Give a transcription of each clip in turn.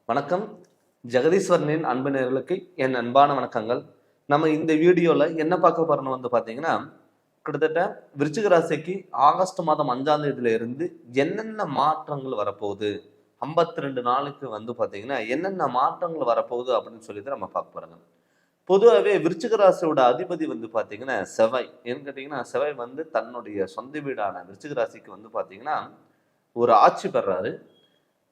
வணக்கம். ஜெகதீஸ்வரனின் அன்பு நேயர்களுக்கு என் அன்பான வணக்கங்கள். நம்ம இந்த வீடியோவில் என்ன பார்க்க போறோம்னு பார்த்தீங்கன்னா, கிட்டத்தட்ட விருச்சிக ராசிக்கு ஆகஸ்ட் மாதம் 5ஆம் தேதியில இருந்து என்னென்ன மாற்றங்கள் வரப்போகுது, 52 நாளுக்கு பார்த்தீங்கன்னா என்னென்ன மாற்றங்கள் வரப்போகுது அப்படின்னு சொல்லிட்டு நம்ம பார்க்க போறோங்க. பொதுவாகவே விருச்சிக ராசியோட அதிபதி பார்த்தீங்கன்னா செவ்வாய். ஏன்னு கேட்டிங்கன்னா, செவ்வாய் தன்னுடைய சொந்த வீடான விருச்சிக ராசிக்கு பார்த்தீங்கன்னா ஒரு ஆட்சி பெறாரு.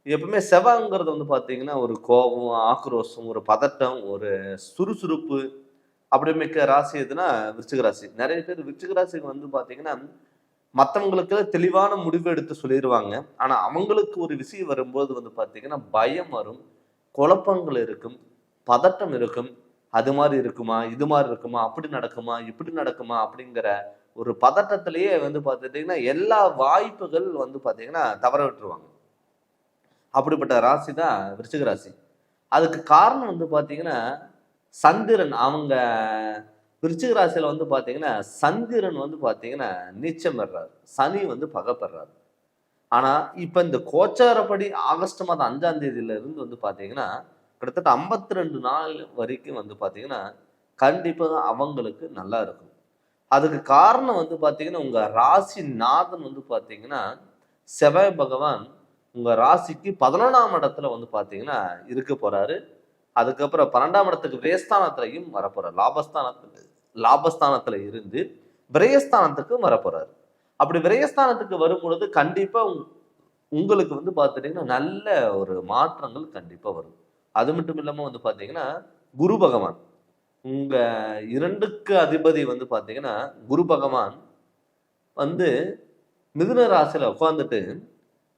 எப்பவுமே செவ்வாய்ங்கிறது பார்த்தீங்கன்னா ஒரு கோபம், ஆக்ரோஷம், ஒரு பதட்டம், ஒரு சுறுசுறுப்பு அப்படி மிக்க ராசி எதுனா விருச்சிக ராசி. நிறைய பேர் விருச்சிக ராசிக்கு பார்த்தீங்கன்னா மற்றவங்களுக்கு தெளிவான முடிவு எடுத்து சொல்லிடுவாங்க. ஆனா அவங்களுக்கு ஒரு விஷயம் வரும்போது பார்த்தீங்கன்னா பயம் வரும், குழப்பங்கள் இருக்கும், பதட்டம் இருக்கும். அது மாதிரி இருக்குமா, இது மாதிரி இருக்குமா, அப்படி நடக்குமா, இப்படி நடக்குமா அப்படிங்கிற ஒரு பதட்டத்திலேயே பார்த்துட்டீங்கன்னா எல்லா வாய்ப்புகள் பார்த்தீங்கன்னா தவற விட்டுருவாங்க. அப்படிப்பட்ட ராசி தான் விருச்சிக ராசி. அதுக்கு காரணம் பார்த்தீங்கன்னா, சந்திரன் அவங்க விருச்சிக ராசியில பார்த்தீங்கன்னா, சந்திரன் பார்த்தீங்கன்னா நீச்சம் பெறாரு. சனி பகை பெறாரு. ஆனா, இப்ப இந்த கோச்சாரப்படி ஆகஸ்ட் மாதம் 5ஆம் தேதியில இருந்து பார்த்தீங்கன்னா, கிட்டத்தட்ட 52 நாள் வரைக்கும் பார்த்தீங்கன்னா, கண்டிப்பா அவங்களுக்கு நல்லா இருக்கும். அதுக்கு காரணம் பார்த்தீங்கன்னா, உங்க ராசி நாதன் பார்த்தீங்கன்னா, செவ்வாய் பகவான் உங்க ராசிக்கு 11ஆம் இடத்துல பார்த்தீங்கன்னா இருக்க போறாரு. அதுக்கப்புறம் 12ஆம் இடத்துக்கு விரயஸ்தானத்திலையும் வரப்போறாரு. லாபஸ்தானத்துல இருந்து விரயஸ்தானத்துக்கும் வரப்போறாரு. அப்படி விரயஸ்தானத்துக்கு வரும் பொழுது கண்டிப்பா உங்களுக்கு பார்த்துட்டீங்கன்னா நல்ல ஒரு மாற்றங்கள் கண்டிப்பா வரும். அது மட்டும் இல்லாம பார்த்தீங்கன்னா குரு பகவான் உங்க 2க்கு அதிபதி பார்த்தீங்கன்னா குரு பகவான் மிதுன ராசியில உட்கார்ந்துட்டு,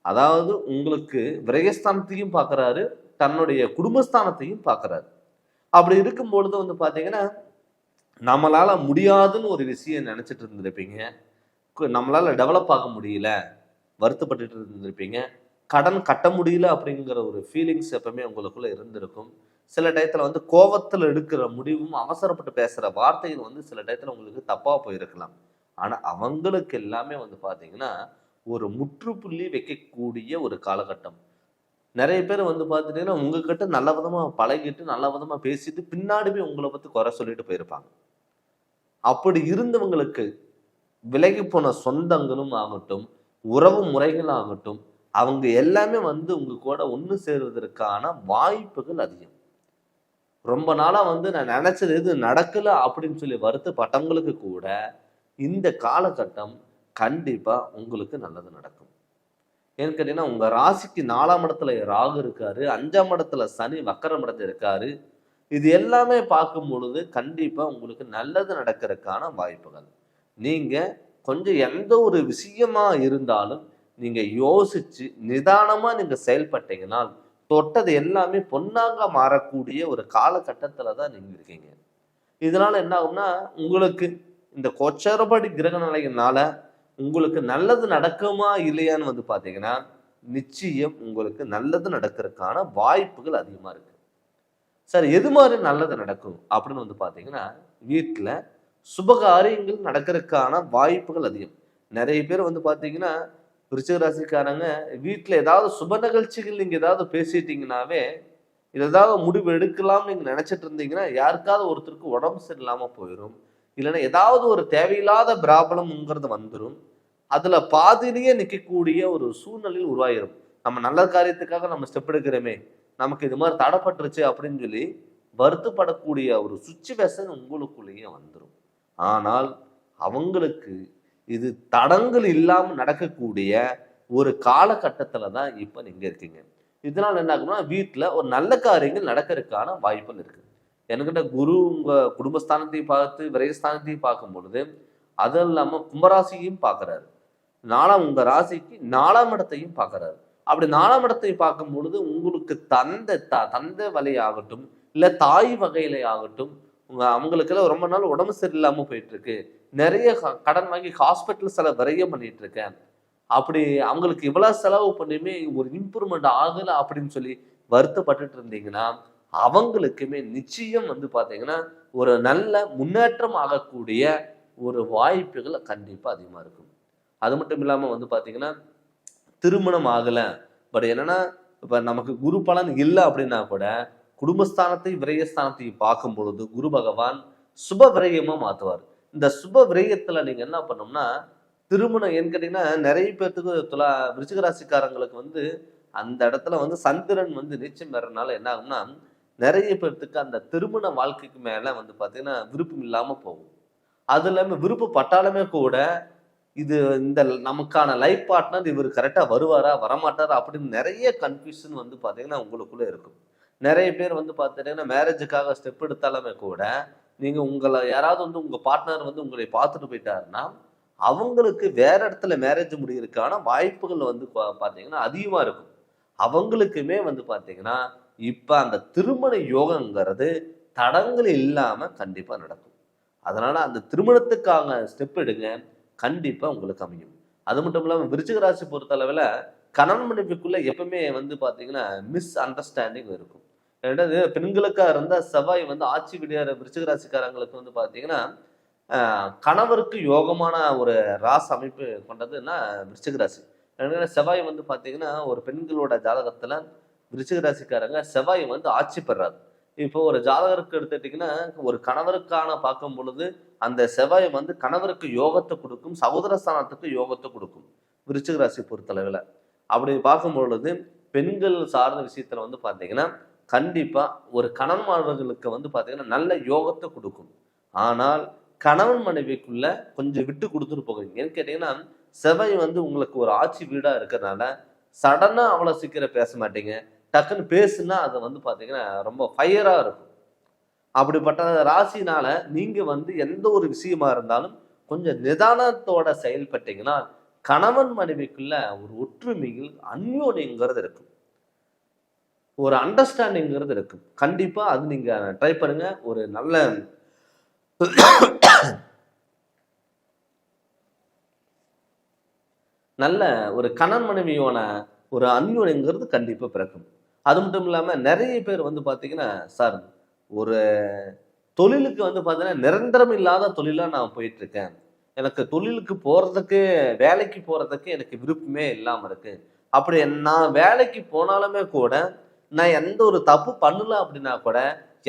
அதாவது உங்களுக்கு விரயஸ்தானத்தையும் பார்க்குறாரு, தன்னுடைய குடும்பஸ்தானத்தையும் பார்க்குறாரு. அப்படி இருக்கும் பொழுது பார்த்தீங்கன்னா, நம்மளால முடியாதுன்னு ஒரு விஷயம் நினைச்சிட்டு இருந்திருப்பீங்க. நம்மளால டெவலப் ஆக முடியல, வருத்தப்பட்டுட்டு இருந்திருப்பீங்க. கடன் கட்ட முடியல அப்படிங்கிற ஒரு ஃபீலிங்ஸ் எப்பவுமே உங்களுக்குள்ள இருந்திருக்கும். சில டயத்துல கோவத்துல எடுக்கிற முடிவும், அவசரப்பட்டு பேசுற வார்த்தைகள் சில டயத்துல உங்களுக்கு தப்பா போயிருக்கலாம். ஆனா அவங்களுக்கு எல்லாமே பார்த்தீங்கன்னா ஒரு முற்றுப்புள்ளி வைக்கக்கூடிய ஒரு காலகட்டம். நிறைய பேர் பார்த்துட்டீங்கன்னா உங்ககிட்ட நல்ல விதமா பழகிட்டு நல்ல விதமா பேசிட்டு பின்னாடி போய் உங்களை பத்தி குறை சொல்லிட்டு போயிருப்பாங்க. அப்படி இருந்தவங்களுக்கு விலகி போன சொந்தங்களும் ஆகட்டும், உறவு முறைகள் ஆகட்டும், அவங்க எல்லாமே உங்க கூட ஒன்று சேருவதற்கான வாய்ப்புகள் அதிகம். ரொம்ப நாளா நான் நினைச்சது எது நடக்கல அப்படின்னு சொல்லி வருத்தப்பட்டவங்களுக்கு கூட இந்த காலகட்டம் கண்டிப்பா உங்களுக்கு நல்லது நடக்கும். ஏன்னு கேட்டீங்கன்னா, உங்க ராசிக்கு 4ஆம் இடத்துல ராகு இருக்காரு, 5ஆம் இடத்துல சனி வக்கரம் அடைஞ்சிருக்காரு. இது எல்லாமே பார்க்கும் பொழுது கண்டிப்பா உங்களுக்கு நல்லது நடக்கிறதுக்கான வாய்ப்புகள். நீங்க கொஞ்சம் எந்த ஒரு விஷயமா இருந்தாலும் நீங்க யோசிச்சு நிதானமா நீங்க செயல்பட்டீங்கனால் தொட்டது எல்லாமே பொன்னாக மாறக்கூடிய ஒரு காலகட்டத்துல தான் நீங்க இருக்கீங்க. இதனால என்ன ஆகும்னா, உங்களுக்கு இந்த கோச்சாரப்படி கிரக நிலையினால உங்களுக்கு நல்லது நடக்குமா இல்லையான்னு பார்த்தீங்கன்னா, நிச்சயம் உங்களுக்கு நல்லது நடக்கிறதுக்கான வாய்ப்புகள் அதிகமா இருக்கு. சார் எது மாதிரி நல்லது நடக்கும் அப்படின்னு பார்த்தீங்கன்னா, வீட்டில் சுபகாரியங்கள் நடக்கிறதுக்கான வாய்ப்புகள் அதிகம். நிறைய பேர் பார்த்தீங்கன்னா, விருச்சிக ராசிக்காரங்க வீட்டில் ஏதாவது சுப நிகழ்ச்சிகள் நீங்க ஏதாவது பேசிட்டீங்கன்னாவே, ஏதாவது முடிவு எடுக்கலாம் நீங்க நினைச்சிட்டு இருந்தீங்கன்னா, யாருக்காவது ஒருத்தருக்கு உடம்பு சரியில்லாம போயிடும். இல்லைன்னா ஏதாவது ஒரு தேவையில்லாத பிராபலம்ங்கிறது வந்துடும். அதுல பாதியிலேயே நிற்கக்கூடிய ஒரு சூழ்நிலையில் உருவாயிரும். நம்ம நல்ல காரியத்துக்காக நம்ம ஸ்டெப் எடுக்கிறோமே, நமக்கு இது மாதிரி தடைப்பட்டுருச்சு அப்படின்னு சொல்லி வருத்தப்படக்கூடிய ஒரு சுச்சுவேஷன் உங்களுக்குள்ளேயே வந்துடும். ஆனால் அவங்களுக்கு இது தடங்கள் இல்லாம நடக்கக்கூடிய ஒரு காலகட்டத்துல தான் இப்ப நீங்க இருக்கீங்க. இதனால என்ன ஆகும்னா, வீட்டுல ஒரு நல்ல காரியங்கள் நடக்கிறதுக்கான வாய்ப்புகள் இருக்கு. என்கிட்ட குரு உங்க குடும்பஸ்தானத்தையும் பார்த்து விரயஸ்தானத்தையும் பார்க்கும் பொழுது, அது இல்லாம கும்பராசியையும் பார்க்கிறாரு. உங்க ராசிக்கு 4ஆம் இடத்தையும் பார்க்கிறாரு. அப்படி 4ஆம் இடத்தை பார்க்கும் பொழுது உங்களுக்கு தந்தை வழியாகட்டும், இல்ல தாய் வகையில ஆகட்டும், அவங்களுக்கெல்லாம் ரொம்ப நாள் உடம்பு சரியில்லாம போயிட்டு இருக்கு. நிறைய கடன் வாங்கி ஹாஸ்பிட்டல் செலவு விரயம் பண்ணிட்டு இருக்கேன். அப்படி அவங்களுக்கு இவ்வளவு செலவு பண்ணியுமே ஒரு இம்ப்ரூவ்மெண்ட் ஆகல அப்படின்னு சொல்லி வருத்தப்பட்டுட்டு இருந்தீங்கன்னா, அவங்களுக்குமே நிச்சயம் பாத்தீங்கன்னா ஒரு நல்ல முன்னேற்றம் ஆகக்கூடிய ஒரு வாய்ப்புகள் கண்டிப்பா அதிகமா இருக்கும். அது மட்டும் இல்லாம பாத்தீங்கன்னா, திருமணம் ஆகல. பட் என்னன்னா, இப்ப நமக்கு குரு பலன் இல்லை அப்படின்னா கூட குடும்பஸ்தானத்தை விரயஸ்தானத்தையும் பார்க்கும் பொழுது குரு பகவான் சுப விரயமா மாத்துவார். இந்த சுப விரயத்துல நீங்க என்ன பண்ணோம்னா திருமணம் ஏன்னு கேட்டீங்கன்னா நிறைய பேர்த்துக்கு விருச்சிக ராசிக்காரங்களுக்கு வந்து அந்த இடத்துல வந்து சந்திரன் வந்து நீச்சம் பெறனால என்ன ஆகும்னா நிறைய பேர்த்துக்கு அந்த திருமண வாழ்க்கைக்கு மேல வந்து பாத்தீங்கன்னா விருப்பம் இல்லாம போகும். அது இல்லாம விருப்பப்பட்டாலுமே கூட இது இந்த நமக்கான லைஃப் பார்ட்னர் இவர் கரெக்டா வருவாரா வரமாட்டாரா அப்படின்னு நிறைய கன்ஃபியூஷன் வந்து பாத்தீங்கன்னா உங்களுக்குள்ள இருக்கும். நிறைய பேர் வந்து பாத்தீங்கன்னா மேரேஜுக்காக ஸ்டெப் எடுத்தாலுமே கூட நீங்க உங்களை யாராவது வந்து உங்க பார்ட்னர் வந்து உங்களை பார்த்துட்டு போயிட்டாருன்னா அவங்களுக்கு வேற இடத்துல மேரேஜ் முடியறதுக்கான வாய்ப்புகள் வந்து பாத்தீங்கன்னா அதிகமா இருக்கும். அவங்களுக்குமே வந்து பாத்தீங்கன்னா இப்ப அந்த திருமண யோகங்கிறது தடங்கள் இல்லாம கண்டிப்பா நடக்கும். அதனால அந்த திருமணத்துக்காக ஸ்டெப் எடுங்க, கண்டிப்பா உங்களுக்கு அமையும். அது மட்டும் இல்லாம விருச்சிக ராசி பொறுத்தளவுல கணவன் மனைவிக்குள்ள எப்பவுமே வந்து பாத்தீங்கன்னா மிஸ் அண்டர்ஸ்டாண்டிங் இருக்கும். ரெண்டாவது பெண்களுக்கா இருந்தா செவ்வாய் வந்து ஆட்சி விடியார விருச்சிக ராசிக்காரங்களுக்கு வந்து பாத்தீங்கன்னா கணவருக்கு யோகமான ஒரு ராசி அமைப்பு கொண்டதுன்னா விருச்சிக ராசி. செவ்வாய் வந்து பாத்தீங்கன்னா ஒரு பெண்களோட ஜாதகத்துல விருச்சிக ராசிக்காரங்க செவ்வாய் வந்து ஆட்சி பெறாரு. இப்போ ஒரு ஜாதகருக்கு எடுத்துட்டீங்கன்னா ஒரு கணவருக்கான பார்க்கும் பொழுது அந்த செவ்வாய் வந்து கணவருக்கு யோகத்தை கொடுக்கும், சகோதர ஸ்தானத்துக்கு யோகத்தை கொடுக்கும் விருச்சிக ராசி பொறுத்தளவில். அப்படி பார்க்கும் பொழுது பெண்கள் சார்ந்த விஷயத்துல வந்து பார்த்தீங்கன்னா கண்டிப்பா ஒரு கணவன்மார்களுக்கு வந்து பார்த்தீங்கன்னா நல்ல யோகத்தை கொடுக்கும். ஆனால் கணவன் மனைவிக்குள்ள கொஞ்சம் விட்டு கொடுத்துட்டு போகிறீங்க. ஏன்னு கேட்டீங்கன்னா செவ்வாய் வந்து உங்களுக்கு ஒரு ஆட்சி வீடா இருக்கிறதுனால சடனா அவ்வளோ சீக்கிரம் பேச மாட்டீங்க. டக்குன்னு பேசுனா அது வந்து பார்த்தீங்கன்னா ரொம்ப ஃபயரா இருக்கும். அப்படிப்பட்ட ராசினால நீங்க வந்து எந்த ஒரு விஷயமா இருந்தாலும் கொஞ்சம் நிதானத்தோட செயல்பட்டீங்கன்னா கணவன் மனைவிக்குள்ள ஒரு ஒற்றுமையில் அந்யோன்யங்கிறது இருக்கும், ஒரு அண்டர்ஸ்டாண்டிங்கிறது இருக்கும். கண்டிப்பா அது நீங்க ட்ரை பண்ணுங்க. ஒரு நல்ல நல்ல ஒரு கணவன் மனைவியோன ஒரு அந்யோன்யங்கிறது கண்டிப்பா பிறக்கும். அது மட்டும் இல்லாம நிறைய பேர் வந்து பாத்தீங்கன்னா சார் ஒரு தொழிலுக்கு வந்து பாத்தீங்கன்னா நிரந்தரம் இல்லாத தொழிலா நான் போயிட்டு இருக்கேன், எனக்கு தொழிலுக்கு போறதுக்கு வேலைக்கு போறதுக்கு எனக்கு விருப்பமே இல்லாம இருக்கு, அப்படி நான் வேலைக்கு போனாலுமே கூட நான் எந்த ஒரு தப்பு பண்ணல அப்படின்னா கூட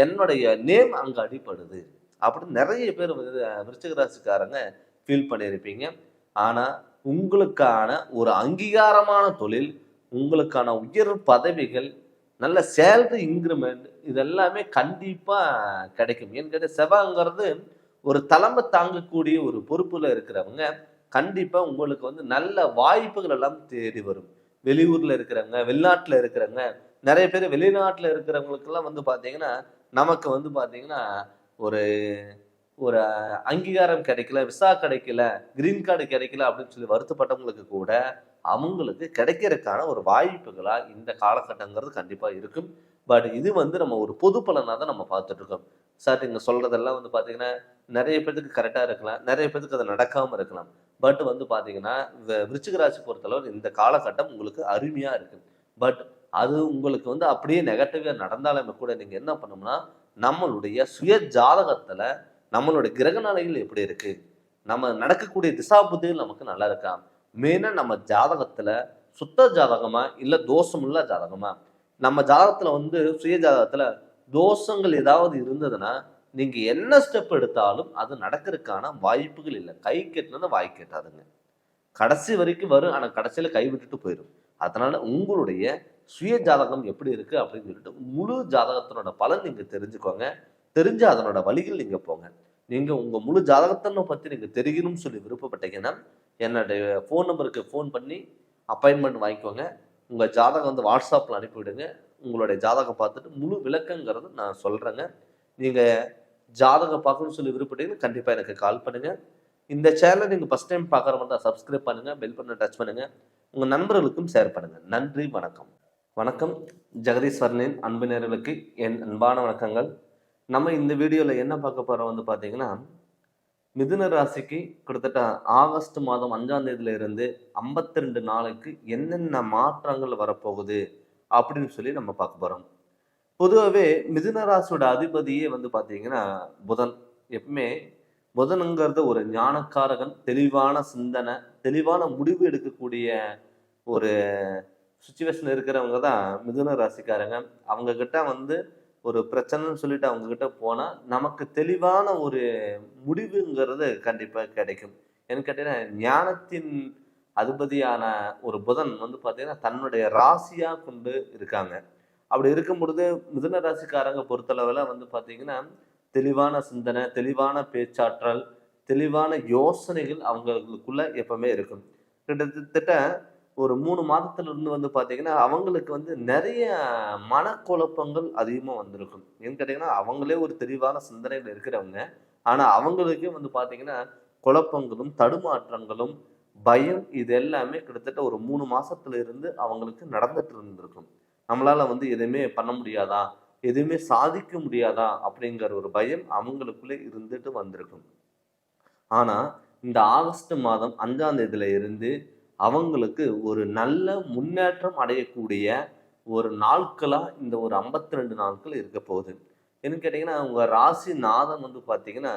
என்னுடைய நேம் அங்க அடிப்படுது அப்படின்னு நிறைய பேர் விருச்சிக ராசிக்காரங்க ஃபீல் பண்ணியிருப்பீங்க. ஆனா உங்களுக்கான ஒரு அங்கீகாரமான தொழில், உங்களுக்கான உயர் பதவிகள், நல்ல சேலரி இன்க்ரிமெண்ட் இதெல்லாமே கண்டிப்பா கிடைக்கும். ஏன்னு கேட்ட செவ்வாய்ங்கிறது ஒரு தலைமை தாங்கக்கூடிய ஒரு பொறுப்புல இருக்கிறவங்க கண்டிப்பா உங்களுக்கு வந்து நல்ல வாய்ப்புகள் எல்லாம் தேடி வரும். வெளியூர்ல இருக்கிறவங்க, வெளிநாட்டுல இருக்கிறவங்க, நிறைய பேர் வெளிநாட்டுல இருக்கிறவங்களுக்கெல்லாம் வந்து பாத்தீங்கன்னா நமக்கு வந்து பாத்தீங்கன்னா ஒரு ஒரு அங்கீகாரம் கிடைக்கல, விசா கிடைக்கல, கிரீன் கார்டு கிடைக்கல அப்படின்னு சொல்லி வருத்தப்பட்டவங்களுக்கு கூட அவங்களுக்கு கிடைக்கிறதுக்கான ஒரு வாய்ப்புகளா இந்த காலகட்டங்கிறது கண்டிப்பா இருக்கும். பட் இது வந்து நம்ம ஒரு பொது பலனாக தான் நம்ம பார்த்துட்டு இருக்கோம். சார் நீங்க சொல்றதெல்லாம் வந்து பாத்தீங்கன்னா நிறைய பேருக்கு கரெக்டா இருக்கலாம், நிறைய பேருக்கு அது நடக்காம இருக்கலாம். பட் வந்து பாத்தீங்கன்னா விருச்சிக ராசி பொறுத்தளவு இந்த காலகட்டம் உங்களுக்கு அருமையா இருக்கு. பட் அது உங்களுக்கு வந்து அப்படியே நெகட்டிவா நடந்தாலுமே கூட நீங்க என்ன பண்ணணும்னா நம்மளுடைய சுய ஜாதகத்துல நம்மளுடைய கிரக நிலைகள் எப்படி இருக்கு, நம்ம நடக்கக்கூடிய திசாபுத்திகள் நமக்கு நல்லா இருக்கா, மெயினா நம்ம ஜாதகத்துல சுத்த ஜாதகமா இல்ல தோஷமுள்ள ஜாதகமா, நம்ம ஜாதகத்துல வந்து சுய ஜாதகத்துல தோஷங்கள் ஏதாவது இருந்ததுன்னா நீங்க என்ன ஸ்டெப் எடுத்தாலும் அது நடக்கிறதுக்கான வாய்ப்புகள் இல்லை. கை கெட்டினதை வாய் கேட்டாதுங்க, கடைசி வரைக்கும் வரும், ஆனா கடைசியில கை விட்டுட்டு போயிடும். அதனால உங்களுடைய சுய ஜாதகம் எப்படி இருக்கு அப்படின்னு சொல்லிட்டு முழு ஜாதகத்தினோட பலன் நீங்க தெரிஞ்சுக்கோங்க. தெரிஞ்சு அதனோட வழிகள் நீங்க போங்க. நீங்க உங்க முழு ஜாதகத்தை பத்தி நீங்க தெரியணும்னு சொல்லி விருப்பப்பட்டீங்கன்னா என்னுடைய ஃபோன் நம்பருக்கு ஃபோன் பண்ணி அப்பாயின்மெண்ட் வாங்கிக்கோங்க. உங்க ஜாதகம் வந்து வாட்ஸ்அப்ல அனுப்பிவிடுங்க. உங்களுடைய ஜாதகம் பார்த்துட்டு முழு விளக்கங்கிறது நான் சொல்றேங்க. நீங்க ஜாதகம் பார்க்கணும்னு சொல்லி விருப்பப்பட்டீங்கன்னா கண்டிப்பா எனக்கு கால் பண்ணுங்க. இந்த சேனலை நீங்க ஃபர்ஸ்ட் டைம் பார்க்குற மாதிரி தான் சப்ஸ்கிரைப் பண்ணுங்க, பெல் பட்டனை டச் பண்ணுங்க, உங்க நண்பர்களுக்கும் ஷேர் பண்ணுங்க. நன்றி, வணக்கம். வணக்கம். ஜெகதீஸ்வரனின் அன்பு நேயர்களுக்கு என் அன்பான வணக்கங்கள். நம்ம இந்த வீடியோவில் என்ன பார்க்க போகிறோம் வந்து பார்த்தீங்கன்னா மிதுன ராசிக்கு கிட்டத்தட்ட ஆகஸ்ட் மாதம் 5ஆம் தேதியில இருந்து 52 நாளைக்கு என்னென்ன மாற்றங்கள் வரப்போகுது அப்படின்னு சொல்லி நம்ம பார்க்க போகிறோம். பொதுவாகவே மிதுன ராசியோட அதிபதியே வந்து பார்த்தீங்கன்னா புதன். எப்பவுமே புதனுங்கிறது ஒரு ஞானக்காரகன், தெளிவான சிந்தனை, தெளிவான முடிவு எடுக்கக்கூடிய ஒரு சுச்சுவேஷன் இருக்கிறவங்க தான் மிதுன ராசிக்காரங்க. அவங்க கிட்ட வந்து ஒரு பிரச்சனைன்னு சொல்லிட்டு அவங்க கிட்ட போனா நமக்கு தெளிவான ஒரு முடிவுங்கிறது கண்டிப்பா கிடைக்கும். ஏன்னு கேட்டீங்கன்னா, ஞானத்தின் அதிபதியான ஒரு புதன் வந்து பார்த்தீங்கன்னா, தன்னுடைய ராசியா கொண்டு இருக்காங்க. அப்படி இருக்கும் பொழுது மிதுன ராசிக்காரங்க பொறுத்தளவுல வந்து பார்த்தீங்கன்னா, தெளிவான சிந்தனை, தெளிவான பேச்சாற்றல், தெளிவான யோசனைகள் அவங்களுக்குள்ள எப்பவுமே இருக்கும். கிட்டத்தட்ட ஒரு 3 மாதத்துல இருந்து வந்து பார்த்தீங்கன்னா, அவங்களுக்கு வந்து நெறைய மனக்குழப்பங்கள் அதிகமா வந்திருக்கும். ஏன்னு கேட்டீங்கன்னா, அவங்களே ஒரு தெளிவான சிந்தனையில இருக்கிறவங்க. ஆனா, அவங்களுக்கே வந்து பார்த்தீங்கன்னா, குழப்பங்களும், தடுமாற்றங்களும், பயம் இது எல்லாமே கிட்டத்தட்ட ஒரு 3 மாசத்துல இருந்து அவங்களுக்கு நடந்துட்டு இருந்திருக்கும். நம்மளால வந்து எதுவுமே பண்ண முடியாதா? எதுவுமே சாதிக்க முடியாதா? அப்படிங்கிற ஒரு பயம் அவங்களுக்குள்ளே இருந்துட்டு வந்திருக்கும். ஆனா, இந்த ஆகஸ்ட் மாதம் 5ஆம் தேதியில இருந்து அவங்களுக்கு ஒரு நல்ல முன்னேற்றம் அடையக்கூடிய ஒரு நாட்களா இந்த ஒரு 52 நாட்கள் இருக்க போகுது. என்னன்னு கேட்டீங்கன்னா, உங்க ராசி நாதன் வந்து பார்த்தீங்கன்னா,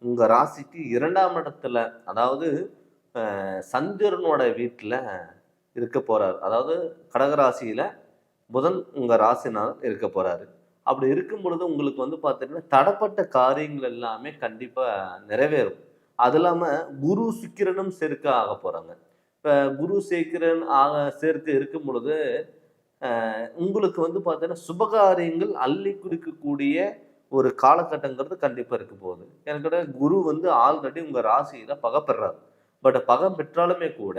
உங்க ராசிக்கு 2ஆம் இடத்துல அதாவது சந்திரனோட வீட்ல இருக்க போறாரு. அதாவது கடகராசியில புதன் உங்க ராசிநாதன் இருக்க போறாரு. அப்படி இருக்கும் பொழுது உங்களுக்கு வந்து பார்த்தீங்கன்னா, தடப்பட்ட காரியங்கள் எல்லாமே கண்டிப்பா நிறைவேறும். அது இல்லாம குரு, சுக்கிரனும் சேர்க்க ஆகப் போறாங்க. இப்ப குரு, சேக்கிரன் சேர்க்கை இருக்கும் பொழுது, உங்களுக்கு வந்து பார்த்தீங்கன்னா, சுபகாரியங்கள் அள்ளி குடுக்கக்கூடிய ஒரு காலகட்டங்கிறது கண்டிப்பா இருக்க போகுது. எனக்கு கேட்டா குரு வந்து ஆல்ரெடி உங்க ராசியில பகை பெறாரு. பட் பகை பெற்றாலுமே கூட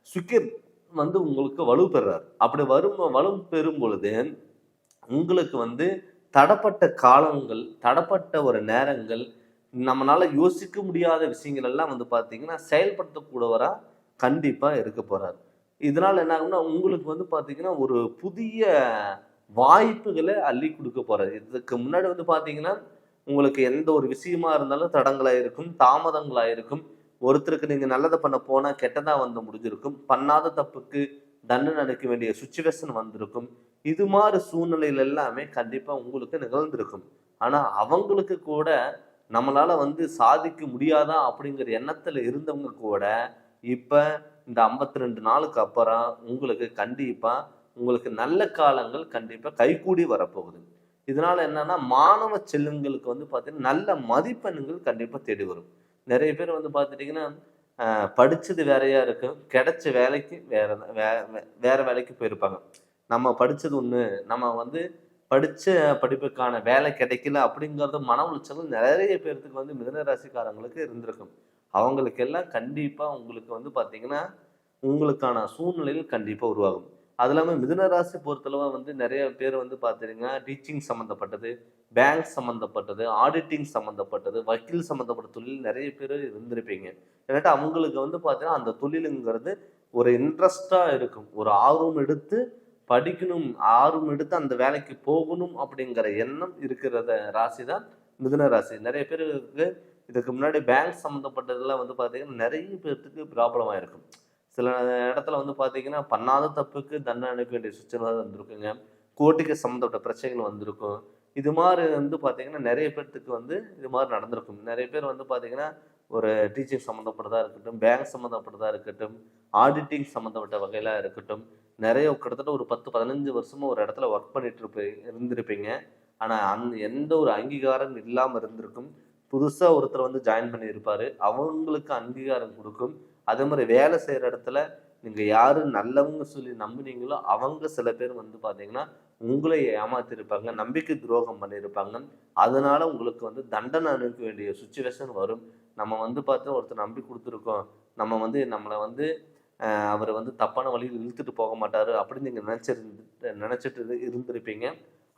சுக்கிர் வந்து உங்களுக்கு வலு பெறாரு. அப்படி வலு பெறும் பொழுது உங்களுக்கு வந்து தடப்பட்ட காலங்கள், தடப்பட்ட ஒரு நேரங்கள், நம்மனால யோசிக்க முடியாத விஷயங்கள் எல்லாம் வந்து பார்த்தீங்கன்னா, செயல்படுத்தக்கூடியவரா கண்டிப்பா இருக்க போறாரு. இதனால என்ன ஆகும்னா, உங்களுக்கு வந்து பார்த்தீங்கன்னா, ஒரு புதிய வாய்ப்புகள அள்ளி குடுக்க போறாரு. இதுக்கு முன்னாடி வந்து பார்த்தீங்கன்னா, உங்களுக்கு எந்த ஒரு விஷயமா இருந்தாலும் தடங்களா இருக்கும், தாமதங்களா இருக்கும். ஒருத்தருக்கு நீங்க நல்லத பண்ண போனா கெட்டதா வந்து முடிஞ்சிருக்கும். பண்ணாத தப்புக்கு தண்டனை அளிக்க வேண்டிய சிச்சுவேஷன் வந்திருக்கும். இது மாரி சூழ்நிலைகள் எல்லாமே கண்டிப்பா உங்களுக்கு நிகழ்ந்திருக்கும். ஆனா, அவங்களுக்கு கூட நம்மளால வந்து சாதிக்க முடியாதா அப்படிங்கிற எண்ணத்துல இருந்தவங்க கூட, இப்ப இந்த 52 நாளுக்கு அப்புறம் உங்களுக்கு கண்டிப்பா உங்களுக்கு நல்ல காலங்கள் கண்டிப்பா கைகூடி வரப்போகுது. இதனால என்னன்னா, மாணவ செல்வங்களுக்கு வந்து பார்த்தீங்கன்னா, நல்ல மதிப்பெண்கள் கண்டிப்பா தேடி வரும். நெறைய பேர் வந்து பார்த்துட்டீங்கன்னா, படிச்சது வேறையா இருக்கும். கிடைச்ச வேலைக்கு வேற வேலைக்கு போயிருப்பாங்க. நம்ம படிச்சது ஒண்ணு, நம்ம வந்து படிச்ச படிப்புக்கான வேலை கிடைக்கல அப்படிங்கிறது மன உளைச்சலும் நெறைய பேர்த்துக்கு வந்து மிதுன ராசிக்காரங்களுக்கு இருந்திருக்கும். அவங்களுக்கு எல்லாம் கண்டிப்பா உங்களுக்கு வந்து பார்த்தீங்கன்னா, உங்களுக்கான சூழ்நிலைகள் கண்டிப்பா உருவாகும். அது இல்லாம மிதுன ராசி பொறுத்தளவு வந்து நெறைய பேர் வந்து பார்த்தீங்கன்னா, டீச்சிங் சம்மந்தப்பட்டது, பேங்க் சம்மந்தப்பட்டது, ஆடிட்டிங் சம்மந்தப்பட்டது, வக்கீல் சம்மந்தப்பட்ட தொழில் நெறைய பேரு இருந்திருப்பீங்க. இல்லாட்டா அவங்களுக்கு வந்து பார்த்தீங்கன்னா, அந்த தொழிலுங்கிறது ஒரு இன்ட்ரெஸ்ட்டா இருக்கும். ஒரு ஆர்வம் எடுத்து படிக்கணும், ஆர்வம் எடுத்து அந்த வேலைக்கு போகணும் அப்படிங்கிற எண்ணம் இருக்கிறத ராசி தான் மிதுன ராசி. நெறைய பேருக்கு இதுக்கு முன்னாடி பேங்க் சம்மந்தப்பட்டதெல்லாம் வந்து பார்த்தீங்கன்னா, நெறைய பேத்துக்கு ப்ராப்ளம் ஆயிருக்கும். சில இடத்துல வந்து பார்த்தீங்கன்னா, பண்ணாத தப்புக்கு தண்டனை அனுப்ப வேண்டிய சுச்சுவேஷன் வந்திருக்குங்க. கோர்ட்டுக்கு சம்மந்தப்பட்ட பிரச்சனைகள் வந்திருக்கும். இது மாரி வந்து பார்த்தீங்கன்னா, நெறைய பேத்துக்கு வந்து இது மாரி நடந்திருக்கும். நெறைய பேர் வந்து பார்த்தீங்கன்னா, ஒரு டீச்சிங் சம்மந்தப்பட்டதா இருக்கட்டும், பேங்க் சம்மந்தப்பட்டதா இருக்கட்டும், ஆடிட்டிங் சம்மந்தப்பட்ட வகையில இருக்கட்டும், நெறைய கிட்டத்தட்ட ஒரு 10, 15 வருஷமா ஒரு இடத்துல ஒர்க் பண்ணிட்டு இருந்திருப்பீங்க. ஆனா, எந்த ஒரு அங்கீகாரம் இல்லாம இருந்திருக்கும். புதுசா ஒருத்தர் வந்து ஜாயின் பண்ணியிருப்பாரு. அவங்களுக்கு அங்கீகாரம் குடுக்கும். அதே மாரி வேலை செய்ற இடத்துல நீங்க யாரு நல்லவங்க சொல்லி நம்புனீங்களோ, அவங்க சில பேர் வந்து பார்த்தீங்கன்னா, உங்கள ஏமாத்தியிருப்பாங்க. நம்பிக்கை துரோகம் பண்ணியிருப்பாங்க. அதனால உங்களுக்கு வந்து தண்டனை அனுபவிக்க வேண்டிய சிச்சுவேஷன் வரும். நம்ம வந்து பார்த்தா ஒருத்தர் நம்பி குடுத்துருக்கோம். நம்ம வந்து நம்மள வந்து அவரு வந்து தப்பான வழியில இழுத்துட்டு போக மாட்டாரு அப்படின்னு நீங்க நினைச்சிட்டு இருந்திருப்பீங்க.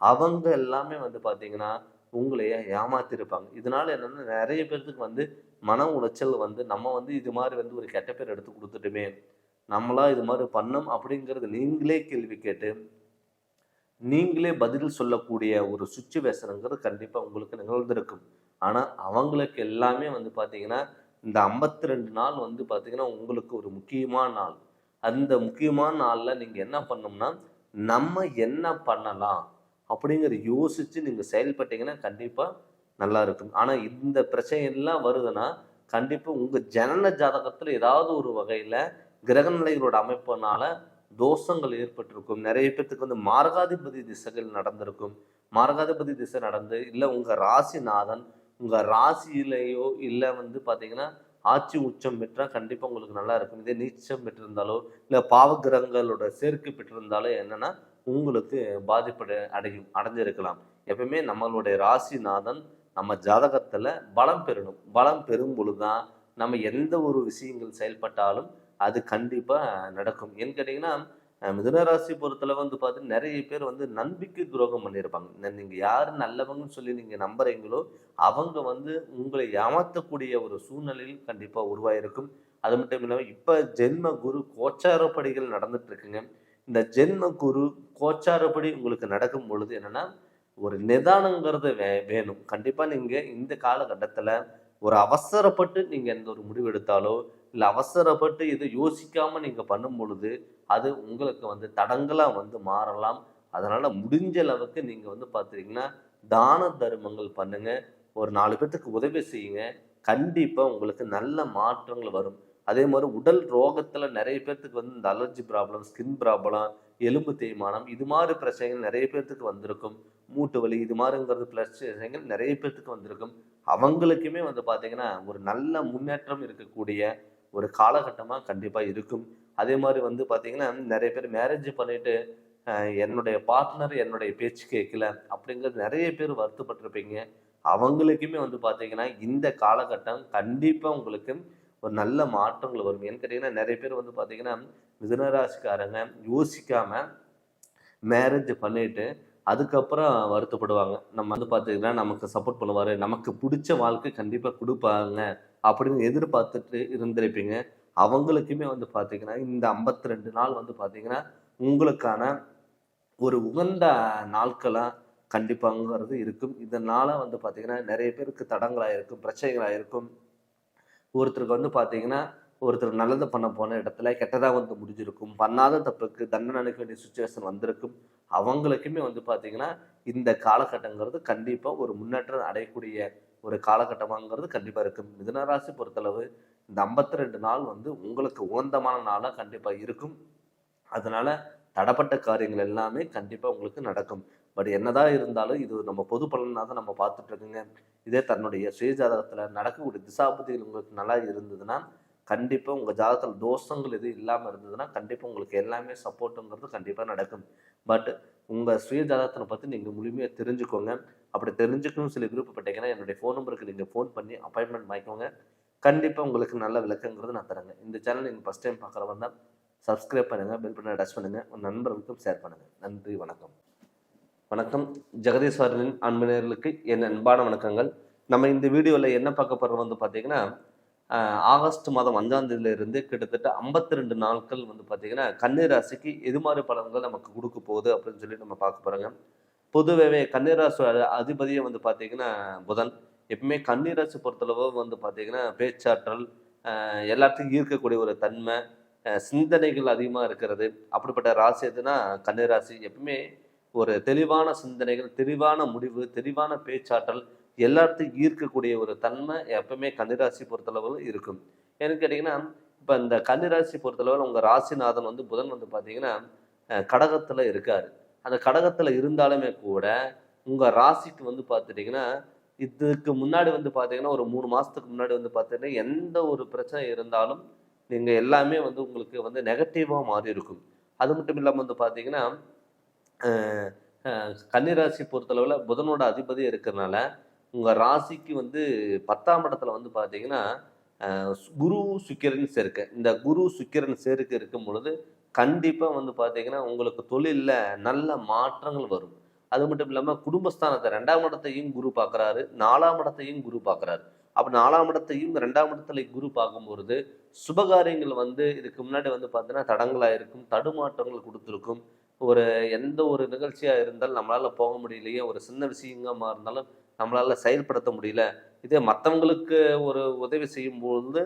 அவங்க எல்லாமே வந்து பார்த்தீங்கன்னா, உங்களைய ஏமாத்தியிருப்பாங்க. இதனால என்னன்னா நெறைய பேத்துக்கு வந்து மன உளைச்சல் வந்து, நம்ம வந்து இது மாரி வந்து ஒரு கெட்ட பேர் எடுத்து குடுத்துட்டோமே! நம்மளா இது மாரி பண்ணோம் அப்படிங்கிறது நீங்களே கேள்வி கேட்டு, நீங்களே பதில் சொல்லக்கூடிய ஒரு சிச்சுவேஷன்ங்கிறது கண்டிப்பா உங்களுக்கு நிகழ்ந்திருக்கும். ஆனா, அவங்களுக்கு எல்லாமே வந்து பார்த்தீங்கன்னா, இந்த 52 நாள் வந்து பார்த்தீங்கன்னா, உங்களுக்கு ஒரு முக்கியமான நாள். அந்த முக்கியமான நாள்ல நீங்க என்ன பண்ணணும்னா, நம்ம என்ன பண்ணலாம்? அப்படிங்கிறத யோசிச்சு நீங்க செயல்பட்டீங்கன்னா, கண்டிப்பா நல்லா இருக்கும். ஆனா, இந்த பிரச்சனை எல்லாம் வருதுன்னா, கண்டிப்பா உங்க ஜனன ஜாதகத்துல ஏதாவது ஒரு வகையில கிரக நிலைகளோட அமைப்புனால தோஷங்கள் ஏற்பட்டிருக்கும். நிறைய பேர்த்துக்கு வந்து மாரகாதிபதி திசைகள் நடந்திருக்கும். மாரகாதிபதி திசை நடந்து இல்லை உங்கள் ராசிநாதன் உங்கள் ராசியிலேயோ இல்லை வந்து பார்த்தீங்கன்னா ஆட்சி உச்சம் பெற்றால் கண்டிப்பாக உங்களுக்கு நல்லா இருக்கும். இதே நீச்சம் பெற்றிருந்தாலோ இல்லை பாவகிரகங்களோட சேர்க்கை பெற்றிருந்தாலோ என்னன்னா உங்களுக்கு பாதிப்பு அடைஞ்சிருக்கலாம். எப்பவுமே நம்மளுடைய ராசிநாதன் நம்ம ஜாதகத்தில் பலம் பெறணும். பலம் பெறும் பொழுதுதான் நம்ம எந்த ஒரு விஷயங்கள் செயல்பட்டாலும் அது கண்டிப்பாக நடக்கும். ஏன்னு கேட்டிங்கன்னா மிதுனராசி பொறுத்தளவு வந்து பார்த்தீங்கன்னா நிறைய பேர் வந்து நம்பிக்கை துரோகம் பண்ணியிருப்பாங்க. நீங்கள் யார் நல்லவங்கன்னு சொல்லி நீங்கள் நம்புறீங்களோ அவங்க வந்து உங்களை ஏமாற்றக்கூடிய ஒரு சூழ்நிலையில் கண்டிப்பாக உருவாயிருக்கும். அது மட்டும் இல்லாமல் இப்போ ஜென்ம குரு கோச்சாரப்படிகள் நடந்துட்டு இருக்குங்க. இந்த ஜென்ம குரு கோச்சாரப்படி உங்களுக்கு நடக்கும் பொழுது என்னன்னா ஒரு நிதானங்கிறது வேணும். கண்டிப்பாக நீங்கள் இந்த காலகட்டத்தில் ஒரு அவசரப்பட்டு நீங்கள் எந்த ஒரு முடிவு எடுத்தாலோ இல்லை அவசரப்பட்டு இதை யோசிக்காமல் நீங்கள் பண்ணும் பொழுது அது உங்களுக்கு வந்து தடங்களாக வந்து மாறலாம். அதனால் முடிஞ்ச அளவுக்கு நீங்கள் வந்து பார்த்துட்டிங்கன்னா தான தர்மங்கள் பண்ணுங்கள். ஒரு 4 பேர்த்துக்கு உதவி செய்யுங்க. கண்டிப்பாக உங்களுக்கு நல்ல மாற்றங்கள் வரும். அதே மாதிரி உடல் ரோகத்தில் நிறைய பேர்த்துக்கு வந்து இந்த அலர்ஜி ப்ராப்ளம், ஸ்கின் ப்ராப்ளம், எலும்பு தேய்மானம் இது மாதிரி பிரச்சனைகள் நிறைய பேர்த்துக்கு வந்திருக்கும். மூட்டு வலி இது மாதிரிங்கிறது பிரச்சனைகள் நிறைய பேர்த்துக்கு வந்திருக்கும். அவங்களுக்குமே வந்து பார்த்தீங்கன்னா ஒரு நல்ல முன்னேற்றம் இருக்கக்கூடிய ஒரு காலகட்டமாக கண்டிப்பாக இருக்கும். அதே மாதிரி வந்து பார்த்தீங்கன்னா நிறைய பேர் மேரேஜ் பண்ணிட்டு என்னுடைய பார்ட்னர் என்னுடைய பேச்சு கேட்கல அப்படிங்கிறது நிறைய பேர் வருத்தப்பட்டிருப்பீங்க. அவங்களுக்குமே வந்து பார்த்தீங்கன்னா இந்த காலகட்டம் கண்டிப்பாக உங்களுக்கு ஒரு நல்ல மாற்றங்கள் வரும். ஏன்னு கேட்டிங்கன்னா நிறைய பேர் வந்து பார்த்தீங்கன்னா மிதுனராசிக்காரங்க யோசிக்காமல் மேரேஜ் பண்ணிட்டு அதுக்கப்புறம் வருத்தப்படுவாங்க. நம்ம வந்து பார்த்தீங்கன்னா நமக்கு சப்போர்ட் பண்ணுவார், நமக்கு பிடிச்ச வாழ்க்கை கண்டிப்பாக கொடுப்பாங்க அப்படின்னு எதிர்பார்த்துட்டு இருந்திருப்பீங்க. அவங்களுக்குமே வந்து பார்த்தீங்கன்னா இந்த 52 நாள் வந்து பார்த்தீங்கன்னா உங்களுக்கான ஒரு உகந்த நாட்களாக கண்டிப்பாங்கிறது இருக்கும். இதனால் வந்து பார்த்தீங்கன்னா நிறைய பேருக்கு தடங்களாக இருக்கும், பிரச்சனைகளாக இருக்கும். ஒருத்தருக்கு வந்து பார்த்தீங்கன்னா ஒருத்தர் நல்லது பண்ண போன இடத்துல கெட்டதாக வந்து முடிஞ்சிருக்கும். பண்ணாத தப்புக்கு தண்டனை அளிக்க வேண்டிய சுச்சுவேஷன் வந்திருக்கும். அவங்களுக்குமே வந்து பார்த்தீங்கன்னா இந்த காலகட்டங்கிறது கண்டிப்பாக ஒரு முன்னேற்றம் அடையக்கூடிய ஒரு காலகட்டமாங்கிறது கண்டிப்பாக இருக்கும். மிதுனராசி பொறுத்தளவு இந்த 52 நாள் வந்து உங்களுக்கு உகந்தமான நாளாக கண்டிப்பாக இருக்கும். அதனால தடப்பட்ட காரியங்கள் எல்லாமே கண்டிப்பாக உங்களுக்கு நடக்கும். பட் என்னதான் இருந்தாலும் இது நம்ம பொது பலனாக தான் நம்ம பார்த்துட்டு இருக்குங்க. இதே தன்னுடைய சுய ஜாதகத்தில் நடக்கக்கூடிய திசாபுத்திகள் உங்களுக்கு நல்லா இருந்ததுன்னா கண்டிப்பாக உங்கள் ஜாதகத்தில் தோஷங்கள் எதுவும் இல்லாமல் இருந்ததுன்னா கண்டிப்பாக உங்களுக்கு எல்லாமே சப்போர்ட்டுங்கிறது கண்டிப்பாக நடக்கும். பட் உங்கள் சுய ஜாதகத்தை பற்றி நீங்கள் முழுமையாக தெரிஞ்சுக்கோங்க. அப்படி தெரிஞ்சுக்கணும்னு சொல்லி விருப்பப்பட்டீங்கன்னா என்னுடைய ஃபோன் நம்பருக்கு நீங்கள் ஃபோன் பண்ணி அப்பாயின்மெண்ட் வாங்கிக்கோங்க. கண்டிப்பாக உங்களுக்கு நல்ல விளக்கங்கிறது நான் தரேங்க. இந்த சேனல் நீங்கள் ஃபஸ்ட் டைம் பார்க்குறவங்க தான் சப்ஸ்கிரைப் பண்ணுங்கள், பெல் பட்டனை டச் பண்ணுங்கள், உங்கள் நண்பர்களுக்கும் ஷேர் பண்ணுங்கள். நன்றி, வணக்கம். வணக்கம். ஜெகதீஸ்வரனின் அன்பினர்களுக்கு என் அன்பான வணக்கங்கள். நம்ம இந்த வீடியோவில் என்ன பார்க்க போகிறோம் வந்து பார்த்தீங்கன்னா ஆகஸ்ட் மாதம் 5ஆம் தேதியிலிருந்து கிட்டத்தட்ட 52 நாட்கள் வந்து பார்த்தீங்கன்னா கன்னி ராசிக்கு எது மாதிரி பலன்கள் நமக்கு கொடுக்க போகுது அப்படின்னு சொல்லி நம்ம பார்க்க போகிறோங்க. பொதுவாகவே கன்னிராசி அதிபதியை வந்து பார்த்தீங்கன்னா புதன். எப்பவுமே கன்னிராசி பொறுத்தளவு வந்து பார்த்தீங்கன்னா பேச்சாற்றல், எல்லாத்தையும் ஈர்க்கக்கூடிய ஒரு தன்மை, சிந்தனைகள் அதிகமாக இருக்கிறது. அப்படிப்பட்ட ராசி எதுனா கன்னிராசி. எப்பவுமே ஒரு தெளிவான சிந்தனைகள், தெளிவான முடிவு, தெளிவான பேச்சாற்றல், எல்லாத்தையும் ஈர்க்கக்கூடிய ஒரு தன்மை எப்பவுமே கன்னிராசி பொறுத்தளவில் இருக்கும். ஏன்னு கேட்டிங்கன்னா இப்போ இந்த கன்னிராசி பொறுத்தளவில் உங்கள் ராசிநாதன் வந்து புதன் வந்து பார்த்தீங்கன்னா கடகத்தில் இருக்கார். அந்த கடகத்தில் இருந்தாலுமே கூட உங்கள் ராசிக்கு வந்து பார்த்துட்டிங்கன்னா இதுக்கு முன்னாடி வந்து பார்த்தீங்கன்னா ஒரு 3 மாதத்துக்கு முன்னாடி வந்து பார்த்தீங்கன்னா எந்த ஒரு பிரச்சனை இருந்தாலும் நீங்கள் எல்லாமே வந்து உங்களுக்கு வந்து நெகட்டிவாக மாறி இருக்கும். அது மட்டும் இல்லாமல் வந்து பார்த்தீங்கன்னா கன்னிராசி பொறுத்தளவில் புதனோட அதிபதி இருக்கிறதுனால உங்கள் ராசிக்கு வந்து 10ஆம் இடத்துல வந்து பார்த்தீங்கன்னா குரு சுக்கிரன் சேர்க்கை. இந்த குரு சுக்கிரன் சேர்க்கை இருக்கும் பொழுது கண்டிப்பாக வந்து பார்த்தீங்கன்னா உங்களுக்கு தொழிலில் நல்ல மாற்றங்கள் வரும். அது மட்டும் இல்லாமல் குடும்பஸ்தானத்தை 2ஆம் இடத்தையும் குரு பார்க்குறாரு, 4ஆம் இடத்தையும் குரு பார்க்குறாரு. அப்போ 4ஆம் இடத்தையும் 2ஆம் இடத்துல குரு பார்க்கும்பொழுது சுபகாரியங்கள் வந்து இதுக்கு முன்னாடி வந்து பார்த்தீங்கன்னா தடங்களாக இருக்கும், தடுமாற்றங்கள் கொடுத்துருக்கும். ஒரு எந்த ஒரு நிகழ்ச்சியாக இருந்தாலும் நம்மளால் போக முடியலையே, ஒரு சின்ன விஷயங்கமாக இருந்தாலும் நம்மளால் செயல்படுத்த முடியல. இதே மற்றவங்களுக்கு ஒரு உதவி செய்யும்பொழுது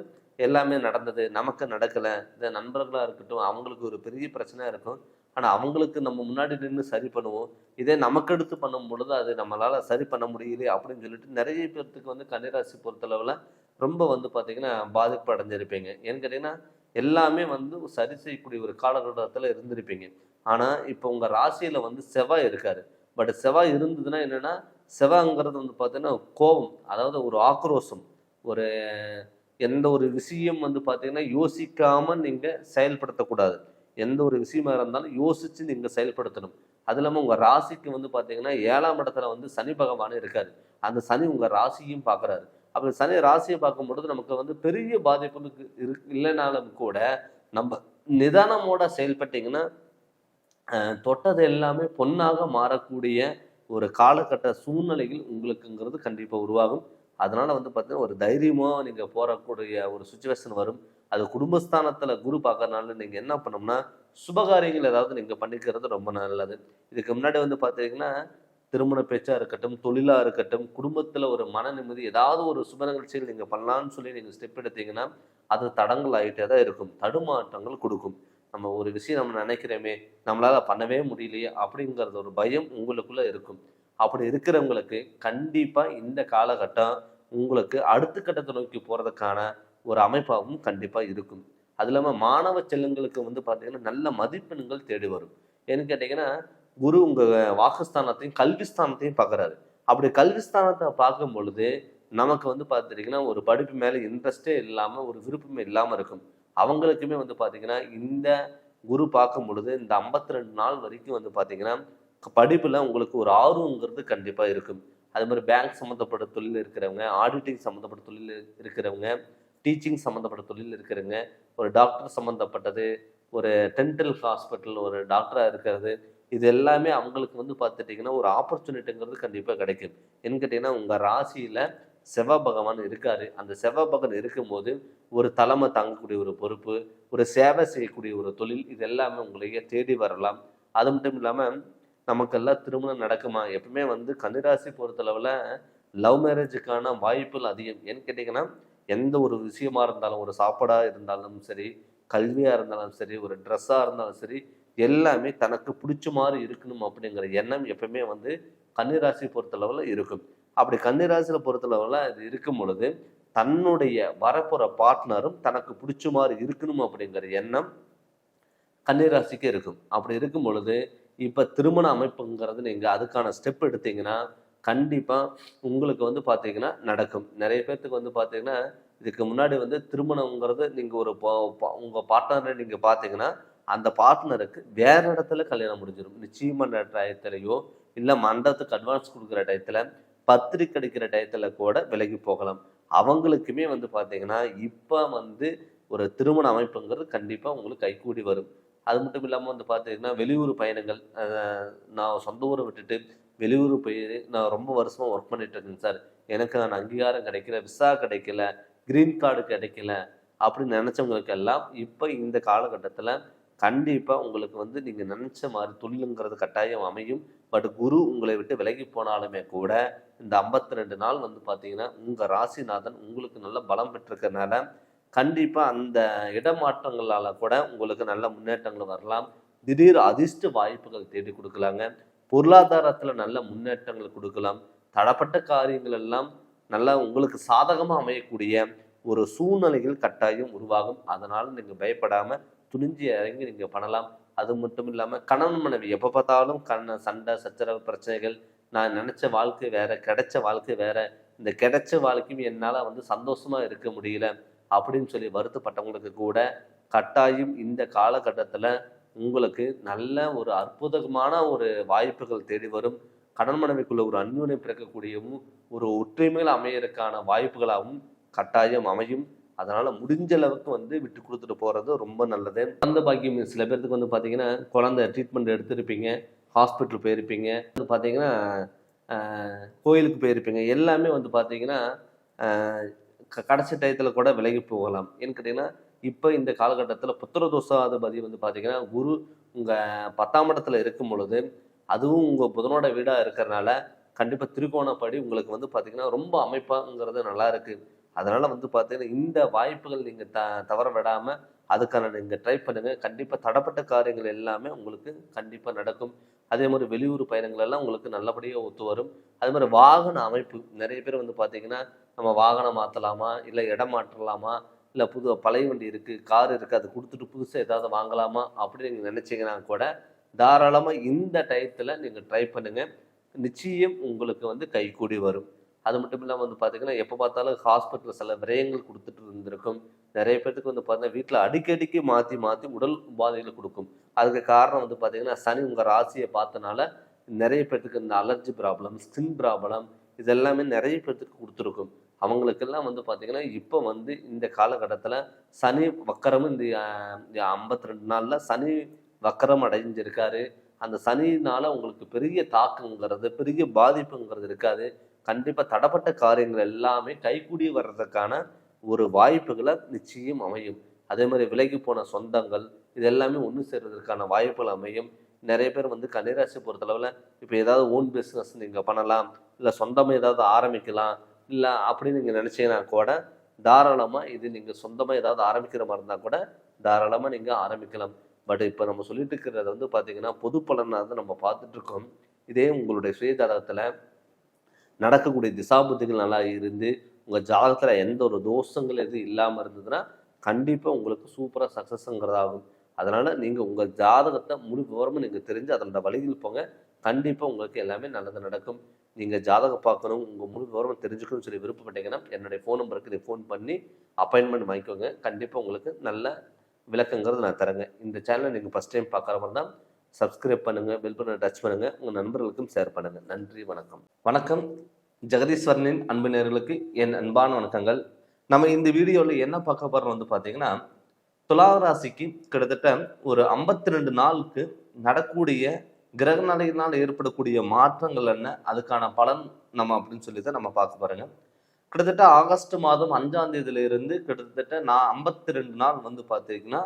எல்லாமே நடந்தது, நமக்கு நடக்கலை. இந்த நண்பர்களாக இருக்கட்டும் அவங்களுக்கு ஒரு பெரிய பிரச்சனையாக இருக்கும், ஆனால் அவங்களுக்கு நம்ம முன்னாடி நின்று சரி பண்ணுவோம். இதே நமக்கு எடுத்து பண்ணும் பொழுது அது நம்மளால் சரி பண்ண முடியலையே அப்படின்னு சொல்லிட்டு நிறைய பேர்த்துக்கு வந்து கன்னிராசி பொறுத்தளவில் ரொம்ப வந்து பார்த்திங்கன்னா பாதிப்பு அடைஞ்சிருப்பீங்க. ஏன்னு கேட்டிங்கன்னா எல்லாமே வந்து சரி செய்யக்கூடிய ஒரு காலகட்டத்தில் இருந்திருப்பீங்க. ஆனால் இப்போ உங்கள் ராசியில் வந்து செவ்வாய் இருக்காரு. பட் செவ்வாய் இருந்ததுன்னா என்னென்னா, செவ்வாய்ங்கிறது வந்து பார்த்தீங்கன்னா கோபம், அதாவது ஒரு ஆக்ரோஷம், ஒரு எந்த ஒரு விஷயம் வந்து பார்த்தீங்கன்னா யோசிக்காமல் நீங்கள் செயல்படுத்தக்கூடாது. எந்த ஒரு விஷயமா இருந்தாலும் யோசித்து நீங்கள் செயல்படுத்தணும். அது இல்லாமல் உங்கள் ராசிக்கு வந்து பார்த்தீங்கன்னா 7ஆம் இடத்துல வந்து சனி பகவான் இருக்காரு. அந்த சனி உங்கள் ராசியும் பார்க்குறாரு. அப்போ சனி ராசியை பார்க்கும்பொழுது நமக்கு வந்து பெரிய பாதிப்புகளுக்கு இல்லைனாலும் கூட நம்ம நிதானமோட செயல்பட்டீங்கன்னா தொட்டது எல்லாமே பொன்னாக மாறக்கூடிய ஒரு காலகட்ட சூழ்நிலைகள் உங்களுக்குங்கிறது கண்டிப்பாக உருவாகும். அதனால வந்து பார்த்தீங்கன்னா ஒரு தைரியமாக நீங்கள் போகக்கூடிய ஒரு சுச்சுவேஷன் வரும். அது குடும்பஸ்தானத்தில் குரு பார்க்கறனால நீங்கள் என்ன பண்ணோம்னா சுபகாரியங்கள் ஏதாவது நீங்கள் பண்ணிக்கிறது ரொம்ப நல்லது. இதுக்கு முன்னாடி வந்து பார்த்தீங்கன்னா திருமண பேச்சாக இருக்கட்டும், தொழிலாக இருக்கட்டும், குடும்பத்தில் ஒரு மன நிம்மதி ஏதாவது ஒரு சுப நிகழ்ச்சிகள் நீங்கள் பண்ணலான்னு சொல்லி நீங்கள் ஸ்டெப் எடுத்தீங்கன்னா அது தடங்கள் ஆகிட்டே தான் இருக்கும், தடுமாற்றங்கள் கொடுக்கும். நம்ம ஒரு விஷயம் நம்ம நினைக்கிறோமே, நம்மளால பண்ணவே முடியலையே அப்படிங்கிறது ஒரு பயம் உங்களுக்குள்ள இருக்கும். அப்படி இருக்கிறவங்களுக்கு கண்டிப்பா இந்த காலகட்டம் உங்களுக்கு அடுத்த கட்டத்தை நோக்கி போறதுக்கான ஒரு அமைப்பாகவும் கண்டிப்பா இருக்கும். அது இல்லாமல் மாணவ செல்வங்களுக்கு வந்து பார்த்தீங்கன்னா நல்ல மதிப்பெண்கள் தேடி வரும். ஏன்னு கேட்டீங்கன்னா குரு உங்க வாக்குஸ்தானத்தையும் கல்விஸ்தானத்தையும் பார்க்குறாரு. அப்படி கல்விஸ்தானத்தை பார்க்கும் பொழுது நமக்கு வந்து பார்த்துட்டீங்கன்னா ஒரு படிப்பு மேலே இன்ட்ரெஸ்டே இல்லாமல் ஒரு விருப்பமே இல்லாமல் இருக்கும். அவங்களுக்குமே வந்து பார்த்தீங்கன்னா இந்த குரு பார்க்கும் பொழுது இந்த 52 நாள் வரைக்கும் வந்து பார்த்தீங்கன்னா படிப்புல உங்களுக்கு ஒரு ஆர்வங்கிறது கண்டிப்பா இருக்கும். அது மாதிரி பேங்க் சம்மந்தப்பட்ட தொழில் இருக்கிறவங்க, ஆடிட்டிங் சம்மந்தப்பட்ட தொழில் இருக்கிறவங்க, டீச்சிங் சம்மந்தப்பட்ட தொழில் இருக்கிறவங்க, ஒரு டாக்டர் சம்மந்தப்பட்டது, ஒரு டென்டல் ஹாஸ்பிட்டல் ஒரு டாக்டரா இருக்கிறது, இது எல்லாமே அவங்களுக்கு வந்து பார்த்துட்டிங்கன்னா ஒரு ஆப்பர்ச்சுனிட்டிங்கிறது கண்டிப்பாக கிடைக்கும். என்னன்னு கேட்டிங்கன்னா உங்கள் ராசியில் செவ்வாய் பகவான் இருக்காரு. அந்த செவ்வாய் பகவான் இருக்கும்போது ஒரு தலைமை தாங்கக்கூடிய ஒரு பொறுப்பு, ஒரு சேவை செய்யக்கூடிய ஒரு தொழில், இது எல்லாமே உங்களையே தேடி வரலாம். அது மட்டும் இல்லாமல் நமக்கெல்லாம் திருமணம் நடக்குமா? எப்பவுமே வந்து கன்னிராசி பொறுத்தளவில் லவ் மேரேஜுக்கான வாய்ப்புகள் அதிகம். ஏன்னு கேட்டிங்கன்னா எந்த ஒரு விஷயமா இருந்தாலும், ஒரு சாப்பாடாக இருந்தாலும் சரி, கல்வியாக இருந்தாலும் சரி, ஒரு ட்ரெஸ்ஸாக இருந்தாலும் சரி, எல்லாமே தனக்கு பிடிச்ச மாதிரி இருக்கணும் அப்படிங்கிற எண்ணம் எப்பவுமே வந்து கன்னிராசி பொறுத்தளவில் இருக்கும். அப்படி கன்னிராசியில் பொறுத்தளவில் இது இருக்கும் பொழுது தன்னுடைய வரப்போகிற பார்ட்னரும் தனக்கு பிடிச்ச மாதிரி இருக்கணும் அப்படிங்கிற எண்ணம் கன்னிராசிக்கு இருக்கும். அப்படி இருக்கும் பொழுது இப்போ திருமண அமைப்புங்கிறது நீங்கள் அதுக்கான ஸ்டெப் எடுத்தீங்கன்னா கண்டிப்பாக உங்களுக்கு வந்து பார்த்தீங்கன்னா நடக்கும். நிறைய பேர்த்துக்கு வந்து பார்த்தீங்கன்னா இதுக்கு முன்னாடி வந்து திருமணங்கிறது நீங்கள் ஒரு உங்கள் பார்ட்னரை நீங்கள் பார்த்தீங்கன்னா அந்த பார்ட்னருக்கு வேற இடத்துல கல்யாணம் முடிஞ்சிடும். நிச்சயமான டயத்துலையோ இல்லை மண்டபத்துக்கு அட்வான்ஸ் கொடுக்குற டயத்தில், பத்திரிக்கை அடிக்கிற டயத்தில் கூட விலகி போகலாம். அவங்களுக்குமே வந்து பார்த்தீங்கன்னா இப்போ வந்து ஒரு திருமண அமைப்புங்கிறது கண்டிப்பாக உங்களுக்கு கைகூடி வரும். அது மட்டும் இல்லாமல் வந்து பார்த்தீங்கன்னா வெளியூர் பயணங்கள், நான் சொந்த ஊரை விட்டுட்டு வெளியூர் போய் நான் ரொம்ப வருஷமாக ஒர்க் பண்ணிட்டு இருக்கேங்க சார், எனக்கு நான் அங்கீகாரம் கிடைக்கல, விசா கிடைக்கல, கிரீன் கார்டு கிடைக்கல அப்படின்னு நினச்சவங்களுக்கெல்லாம் இப்போ இந்த காலகட்டத்தில் கண்டிப்பாக உங்களுக்கு வந்து நீங்கள் நினச்ச மாதிரி தொழிலுங்கிறது கட்டாயம் அமையும். பட் குரு உங்களை விட்டு விலகி போனாலுமே கூட இந்த 52 நாள் வந்து பார்த்தீங்கன்னா உங்கள் ராசிநாதன் உங்களுக்கு நல்ல பலம் பெற்றிருக்கிறதுனால கண்டிப்பாக அந்த இடமாற்றங்களால் கூட உங்களுக்கு நல்ல முன்னேற்றங்கள் வரலாம். திடீர் அதிர்ஷ்ட வாய்ப்புகள் தேடி கொடுக்கலாங்க. பொருளாதாரத்தில் நல்ல முன்னேற்றங்கள் கொடுக்கலாம். தடப்பட்ட காரியங்கள் எல்லாம் நல்லா உங்களுக்கு சாதகமாக அமையக்கூடிய ஒரு சூழ்நிலைகள் கட்டாயம் உருவாகும். அதனால் நீங்கள் பயப்படாமல் துணிஞ்சு இறங்கி நீங்கள் பண்ணலாம். அது மட்டும் இல்லாமல் கணவன் மனைவி எப்போ பார்த்தாலும் சண்டை சச்சரவு பிரச்சனைகள், நான் நினச்ச வாழ்க்கை வேற, கிடைச்ச வாழ்க்கை வேற, இந்த கிடைச்ச வாழ்க்கையும் என்னால் வந்து சந்தோஷமாக இருக்க முடியல அப்படின்னு சொல்லி வருத்தப்பட்டவங்களுக்கு கூட கட்டாயம் இந்த காலகட்டத்தில் உங்களுக்கு நல்ல ஒரு அற்புதமான ஒரு வாய்ப்புகள் தேடி வரும். கணவன் மனைவிக்குள்ள ஒரு அந்யோன்யம் பிறக்கக்கூடியவும் ஒரு ஒற்றுமையில் அமையறதுக்கான வாய்ப்புகளாகவும் கட்டாயம் அமையும். அதனால முடிஞ்ச அளவுக்கு வந்து விட்டு கொடுத்துட்டு போறது ரொம்ப நல்லது. குழந்தை பாக்கியம் சில பேர்த்துக்கு வந்து பார்த்தீங்கன்னா குழந்தை ட்ரீட்மெண்ட் எடுத்திருப்பீங்க, ஹாஸ்பிட்டல் போயிருப்பீங்க, வந்து பார்த்தீங்கன்னா கோயிலுக்கு போயிருப்பீங்க, எல்லாமே வந்து பார்த்தீங்கன்னா கடைசி டயத்தில் கூட விலகி போகலாம். ஏன்னு கேட்டிங்கன்னா இப்போ இந்த காலகட்டத்தில் புத்திரதோஷாதிபதி வந்து பார்த்தீங்கன்னா குரு உங்கள் 10ஆம் இடத்துல இருக்கும் பொழுது, அதுவும் உங்கள் புதனோட வீடாக இருக்கிறனால கண்டிப்பாக திரிகோணப்படி உங்களுக்கு வந்து பார்த்தீங்கன்னா ரொம்ப அமைப்பாங்கிறது நல்லா இருக்குது. அதனால் வந்து பார்த்தீங்கன்னா இந்த வாய்ப்புகள் நீங்கள் தவற விடாமல் அதுக்கான நீங்கள் ட்ரை பண்ணுங்கள். கண்டிப்பாக தடப்பட்ட காரியங்கள் எல்லாமே உங்களுக்கு கண்டிப்பாக நடக்கும். அதே மாதிரி வெளியூர் பயணங்கள் எல்லாம் உங்களுக்கு நல்லபடியாக ஒத்து வரும். அதே மாதிரி வாகன அமைப்பு நிறைய பேர் வந்து பார்த்தீங்கன்னா நம்ம வாகனம் மாற்றலாமா, இல்லை இடம் மாற்றலாமா, இல்லை பழைய வண்டி இருக்குது, கார் இருக்குது, அதை கொடுத்துட்டு புதுசாக ஏதாவது வாங்கலாமா அப்படின்னு நீங்கள் நினச்சிங்கன்னா கூட தாராளமாக இந்த டயத்தில் நீங்கள் ட்ரை பண்ணுங்கள். நிச்சயம் உங்களுக்கு வந்து கைகூடி வரும். அது மட்டும் இல்லாமல் வந்து பார்த்தீங்கன்னா, எப்போ பார்த்தாலும் ஹாஸ்பிட்டலில் சில விரயங்கள் கொடுத்துட்டு இருந்திருக்கும். நிறைய பேர்த்துக்கு வந்து பார்த்தீங்கன்னா வீட்டில் அடிக்கடிக்கு மாற்றி மாற்றி உடல் உபாதைகளை கொடுக்கும். அதுக்கு காரணம் வந்து பார்த்தீங்கன்னா, சனி உங்கள் ராசியை பார்த்தனால நிறைய பேர்த்துக்கு இந்த அலர்ஜி ப்ராப்ளம், ஸ்கின் ப்ராப்ளம் இதெல்லாமே நிறைய பேர்த்துக்கு கொடுத்துருக்கும். அவங்களுக்கெல்லாம் வந்து பார்த்தீங்கன்னா, இப்போ வந்து இந்த காலகட்டத்தில் சனி வக்கரமும் இந்த 52 நாளில் சனி வக்கரம் அடைஞ்சிருக்காரு. அந்த சனியினால் உங்களுக்கு பெரிய தாக்கங்கிறது, பெரிய பாதிப்புங்கிறது இருக்காது. கண்டிப்பாக தடப்பட்ட காரியங்கள் எல்லாமே கைகூடி வர்றதுக்கான ஒரு வாய்ப்புகளை நிச்சயம் அமையும். அதே மாதிரி விலகி போன சொந்தங்கள் இது எல்லாமே ஒன்று சேர்வதற்கான வாய்ப்புகள் அமையும். நிறைய பேர் வந்து கன்னிராசி பொறுத்தளவில் இப்போ ஏதாவது ஓன் பிஸ்னஸ் நீங்கள் பண்ணலாம், இல்லை சொந்தமாக ஏதாவது ஆரம்பிக்கலாம், இல்லை அப்படின்னு நீங்கள் நினச்சிங்கன்னா கூட தாராளமாக இது நீங்கள் சொந்தமாக ஏதாவது ஆரம்பிக்கிற மாதிரி இருந்தால் கூட தாராளமாக நீங்கள் ஆரம்பிக்கலாம். பட் இப்போ நம்ம சொல்லிட்டு இருக்கிறது வந்து பார்த்தீங்கன்னா பொது பலனாக தான் நம்ம பார்த்துட்ருக்கோம். இதே உங்களுடைய சுயஜாதகத்தில் நடக்கக்கூடிய திசாபுத்திகள் நல்லா இருந்து உங்கள் ஜாதகத்தில் எந்த ஒரு தோஷங்கள் எதுவும் இல்லாமல் இருந்ததுன்னா கண்டிப்பாக உங்களுக்கு சூப்பராக சக்ஸஸ்ங்கிறதாகும். அதனால் நீங்கள் உங்கள் ஜாதகத்தை முழு விவரமும் நீங்கள் தெரிஞ்சு அதனோட வழியில் போங்க. கண்டிப்பாக உங்களுக்கு எல்லாமே நல்லது நடக்கும். நீங்கள் ஜாதகம் பார்க்கணும், உங்கள் முழு விவரம் தெரிஞ்சுக்கணும்னு சொல்லி விருப்பப்பட்டீங்கன்னா என்னுடைய ஃபோன் நம்பருக்கு நீங்கள் ஃபோன் பண்ணி அப்பாயின்மெண்ட் வாங்கிக்கோங்க. கண்டிப்பாக உங்களுக்கு நல்ல விளக்கங்கிறது நான் தரேங்க. இந்த சேனலை நீங்கள் ஃபஸ்ட் டைம் பார்க்குற மாதிரி தான் சப்ஸ்கிரைப் பண்ணுங்கள், பெல் பட்டனை டச் பண்ணுங்கள், உங்கள் நண்பர்களுக்கும் ஷேர் பண்ணுங்கள். நன்றி, வணக்கம். வணக்கம். ஜெகதீஸ்வரனின் அன்பு நேயர்களுக்கு என் அன்பான வணக்கங்கள். நம்ம இந்த வீடியோவில் என்ன பார்க்க போகிறோம் வந்து பார்த்தீங்கன்னா, துலா ராசிக்கு கிட்டத்தட்ட ஒரு 52 நாளுக்கு நடக்கூடிய கிரக நிலையினால் ஏற்படக்கூடிய மாற்றங்கள் என்ன, அதுக்கான பலன் நம்ம அப்படின்னு சொல்லி தான் நம்ம பார்க்க போகிறோங்க. கிட்டத்தட்ட ஆகஸ்ட் மாதம் 5ஆம் தேதியிலிருந்து கிட்டத்தட்ட 52 நாள் வந்து பார்த்தீங்கன்னா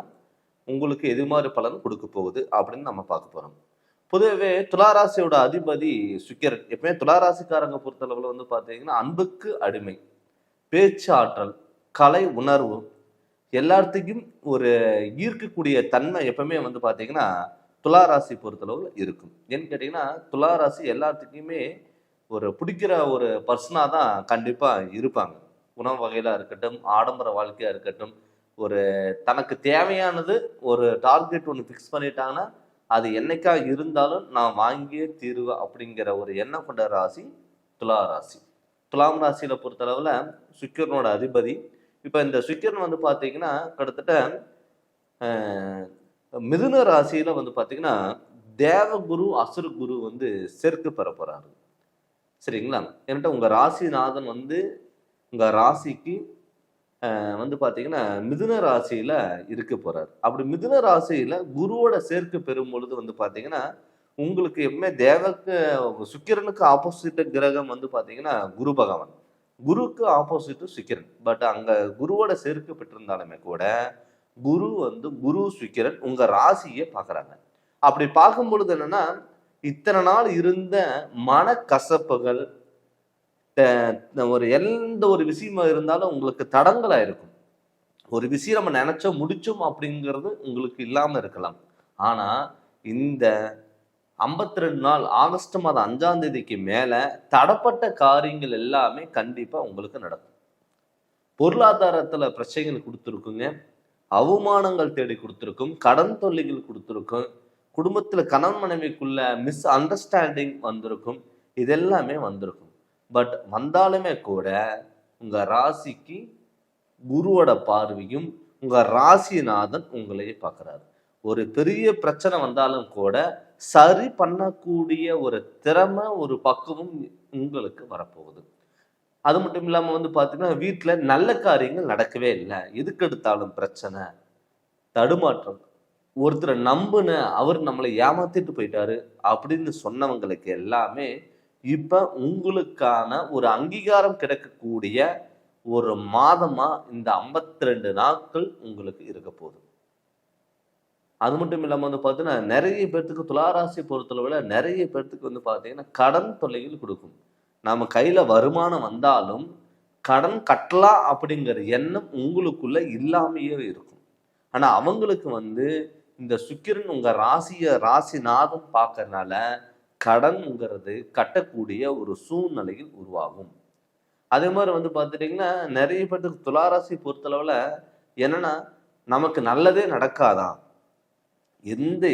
உங்களுக்கு எது மாதிரி பலன் கொடுக்க போகுது அப்படின்னு நம்ம பார்க்க போகிறோம். பொதுவாகவே துளாராசியோட அதிபதி சுக்கிரன். எப்பவுமே துளாராசிக்காரங்க பொறுத்தளவில் வந்து பார்த்தீங்கன்னா அன்புக்கு அடிமை, பேச்சு ஆற்றல், கலை உணர்வு எல்லாத்துக்கும் ஒரு ஈர்க்கக்கூடிய தன்மை எப்பவுமே வந்து பார்த்தீங்கன்னா துளாராசி பொறுத்தளவில் இருக்கும். ஏன்னு கேட்டிங்கன்னா துளாராசி எல்லாத்துக்குமே ஒரு பிடிக்கிற ஒரு பர்சனாக தான் கண்டிப்பாக இருப்பாங்க. உணவு வகையிலாக இருக்கட்டும், ஆடம்பர வாழ்க்கையாக இருக்கட்டும், ஒரு தனக்கு தேவையானது ஒரு டார்கெட் ஒன்று ஃபிக்ஸ் பண்ணிட்டாங்கன்னா அது என்னைக்கா இருந்தாலும் நான் வாங்கியே தீருவேன் அப்படிங்கிற ஒரு எண்ணம் கொண்ட ராசி துலா ராசி. துலாம் ராசியில் பொறுத்தளவில் சுக்கிரனோட அதிபதி. இப்போ இந்த சுக்கிரன் வந்து பார்த்தீங்கன்னா கிட்டத்தட்ட மிதுன ராசியில் வந்து பார்த்தீங்கன்னா தேவகுரு அசுர குரு வந்து சேர்க்க பெற போகிறாரு. சரிங்களா? என்கிட்ட உங்கள் ராசிநாதன் வந்து உங்கள் ராசிக்கு வந்து பார்த்தீங்கன்னா மிதுன ராசியில் இருக்க போகிறார். அப்படி மிதுன ராசியில் குருவோட சேர்க்கை பெறும் பொழுது வந்து பார்த்தீங்கன்னா உங்களுக்கு எப்பவுமே சுக்கிரனுக்கு ஆப்போசிட் கிரகம் வந்து பார்த்தீங்கன்னா குரு பகவான், குருக்கு ஆப்போசிட்டு சுக்கிரன். பட் அங்கே குருவோட சேர்க்கை பெற்றிருந்தாலுமே கூட குரு சுக்கிரன் உங்கள் ராசியை பார்க்குறாங்க. அப்படி பார்க்கும் பொழுது என்னன்னா இத்தனை நாள் இருந்த மனக்கசப்புகள், ஒரு எந்த ஒரு விஷயமா இருந்தாலும் உங்களுக்கு தடங்களாக இருக்கும். ஒரு விஷயம் நம்ம நினைச்சோம் முடிச்சோம் அப்படிங்கிறது உங்களுக்கு இல்லாமல் இருக்கலாம். ஆனால் இந்த 52 நாள் ஆகஸ்ட் மாதம் 5ஆம் தேதிக்கு மேலே தடப்பட்ட காரியங்கள் எல்லாமே கண்டிப்பாக உங்களுக்கு நடக்கும். பொருளாதாரத்தில் பிரச்சனைகள் கொடுத்துருக்குங்க, அவமானங்கள் தேடி கொடுத்துருக்கும், கடன் தொல்லைகள் கொடுத்துருக்கும், குடும்பத்தில் கணவன் மனைவிக்குள்ள மிஸ் அண்டர்ஸ்டாண்டிங் வந்திருக்கும், இதெல்லாமே வந்திருக்கும். பட் வந்தாலுமே கூட உங்கள் ராசிக்கு குருவோட பார்வையும் உங்கள் ராசிநாதன் உங்களையே பார்க்குறாரு. ஒரு பெரிய பிரச்சனை வந்தாலும் கூட சரி பண்ணக்கூடிய ஒரு திறமை, ஒரு பக்குவம் உங்களுக்கு வரப்போகுது. அது மட்டும் இல்லாமல் வந்து பார்த்தீங்கன்னா வீட்டில் நல்ல காரியங்கள் நடக்கவே இல்லை, எதுக்கு எடுத்தாலும் பிரச்சனை, தடுமாற்றம், ஒருத்தரை நம்புன அவர் நம்மளை ஏமாத்திட்டு போயிட்டாரு அப்படின்னு சொன்னவங்களுக்கு எல்லாமே இப்போ உங்களுக்கான ஒரு அங்கீகாரம் கிடைக்கக்கூடிய ஒரு மாதமா இந்த 52 நாட்கள் உங்களுக்கு இருக்க போகுது. அது மட்டும் இல்லாமல் வந்து பார்த்தீங்கன்னா நிறைய பேர்த்துக்கு துளாராசி பொறுத்தளவில் நிறைய பேர்த்துக்கு வந்து பார்த்தீங்கன்னா கடன் தொல்லைகள் கொடுக்கும். நம்ம கையில் வருமானம் வந்தாலும் கடன் கட்டலாம் அப்படிங்கிற எண்ணம் உங்களுக்குள்ள இல்லாமையே இருக்கும். ஆனால் அவங்களுக்கு வந்து இந்த சுக்கிரன் உங்கள் ராசிநாதம் பார்க்கறதுனால கடன்ங்கிறது கட்டக்கூடிய ஒரு சூழ்நிலையில் உருவாகும். அதே மாதிரி வந்து பார்த்துட்டிங்கன்னா நிறைய பேர்த்துக்கு துளாராசி பொறுத்தளவில் என்னன்னா நமக்கு நல்லதே நடக்காதா,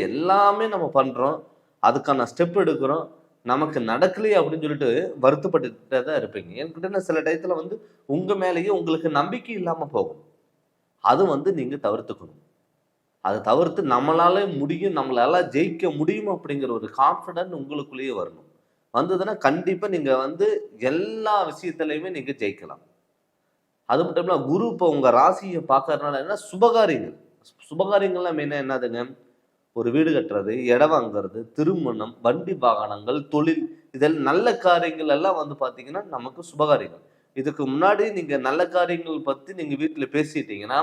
எல்லாமே நம்ம பண்றோம், அதுக்கான ஸ்டெப் எடுக்கிறோம், நமக்கு நடக்கலையே அப்படின்னு சொல்லிட்டு வருத்தப்பட்டுட்டே தான் இருப்பீங்க. என்கிட்ட சில டயத்துல வந்து உங்க மேலேயே உங்களுக்கு நம்பிக்கை இல்லாம போகும். அது வந்து நீங்க தவிர்த்துக்கணும். அதை தவிர்த்து நம்மளால முடியும், நம்மளால ஜெயிக்க முடியும் அப்படிங்கிற ஒரு கான்ஃபிடன்ட் உங்களுக்குள்ளேயே வரணும். வந்ததுன்னா கண்டிப்பா நீங்க வந்து எல்லா விஷயத்திலையுமே நீங்க ஜெயிக்கலாம். அது மட்டும் இல்லாம குரு இப்போ உங்க ராசியை பார்க்கறதுனால என்ன சுபகாரியங்கள், சுபகாரியங்கள்லாம் மெயினா என்னதுங்க, ஒரு வீடு கட்டுறது, இடம் வாங்குறது, திருமணம், வண்டி வாகனங்கள், தொழில், இதெல்லாம் நல்ல காரியங்கள் எல்லாம் வந்து பார்த்தீங்கன்னா நமக்கு சுபகாரியங்கள். இதுக்கு முன்னாடி நீங்க நல்ல காரியங்கள் பத்தி நீங்க வீட்டுல பேசிட்டீங்கன்னா,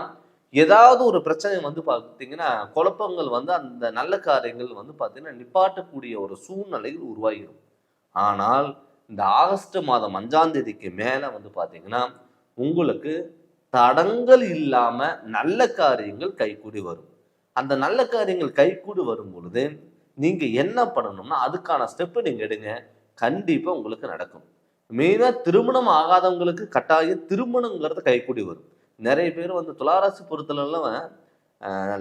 ஏதாவது ஒரு பிரச்சனை வந்து பார்த்தீங்கன்னா, குழப்பங்கள் வந்து அந்த நல்ல காரியங்கள் வந்து பார்த்தீங்கன்னா நிப்பாட்டக்கூடிய ஒரு சூழ்நிலைகள் உருவாகிடும். ஆனால் இந்த ஆகஸ்ட் மாதம் 5ஆம் தேதிக்கு மேல வந்து பார்த்தீங்கன்னா, உங்களுக்கு தடங்கள் இல்லாம நல்ல காரியங்கள் கைகூடி வரும். அந்த நல்ல காரியங்கள் கைகூடி வரும் பொழுது நீங்க என்ன பண்ணணும்னா அதுக்கான ஸ்டெப் நீங்க எடுங்க. கண்டிப்பா உங்களுக்கு நடக்கும். மெயினா திருமணம் ஆகாதவங்களுக்கு கட்டாயம் திருமணங்கிறது கைகூடி வரும். நிறைய பேர் வந்து துளாராசி பொறுத்தளவுல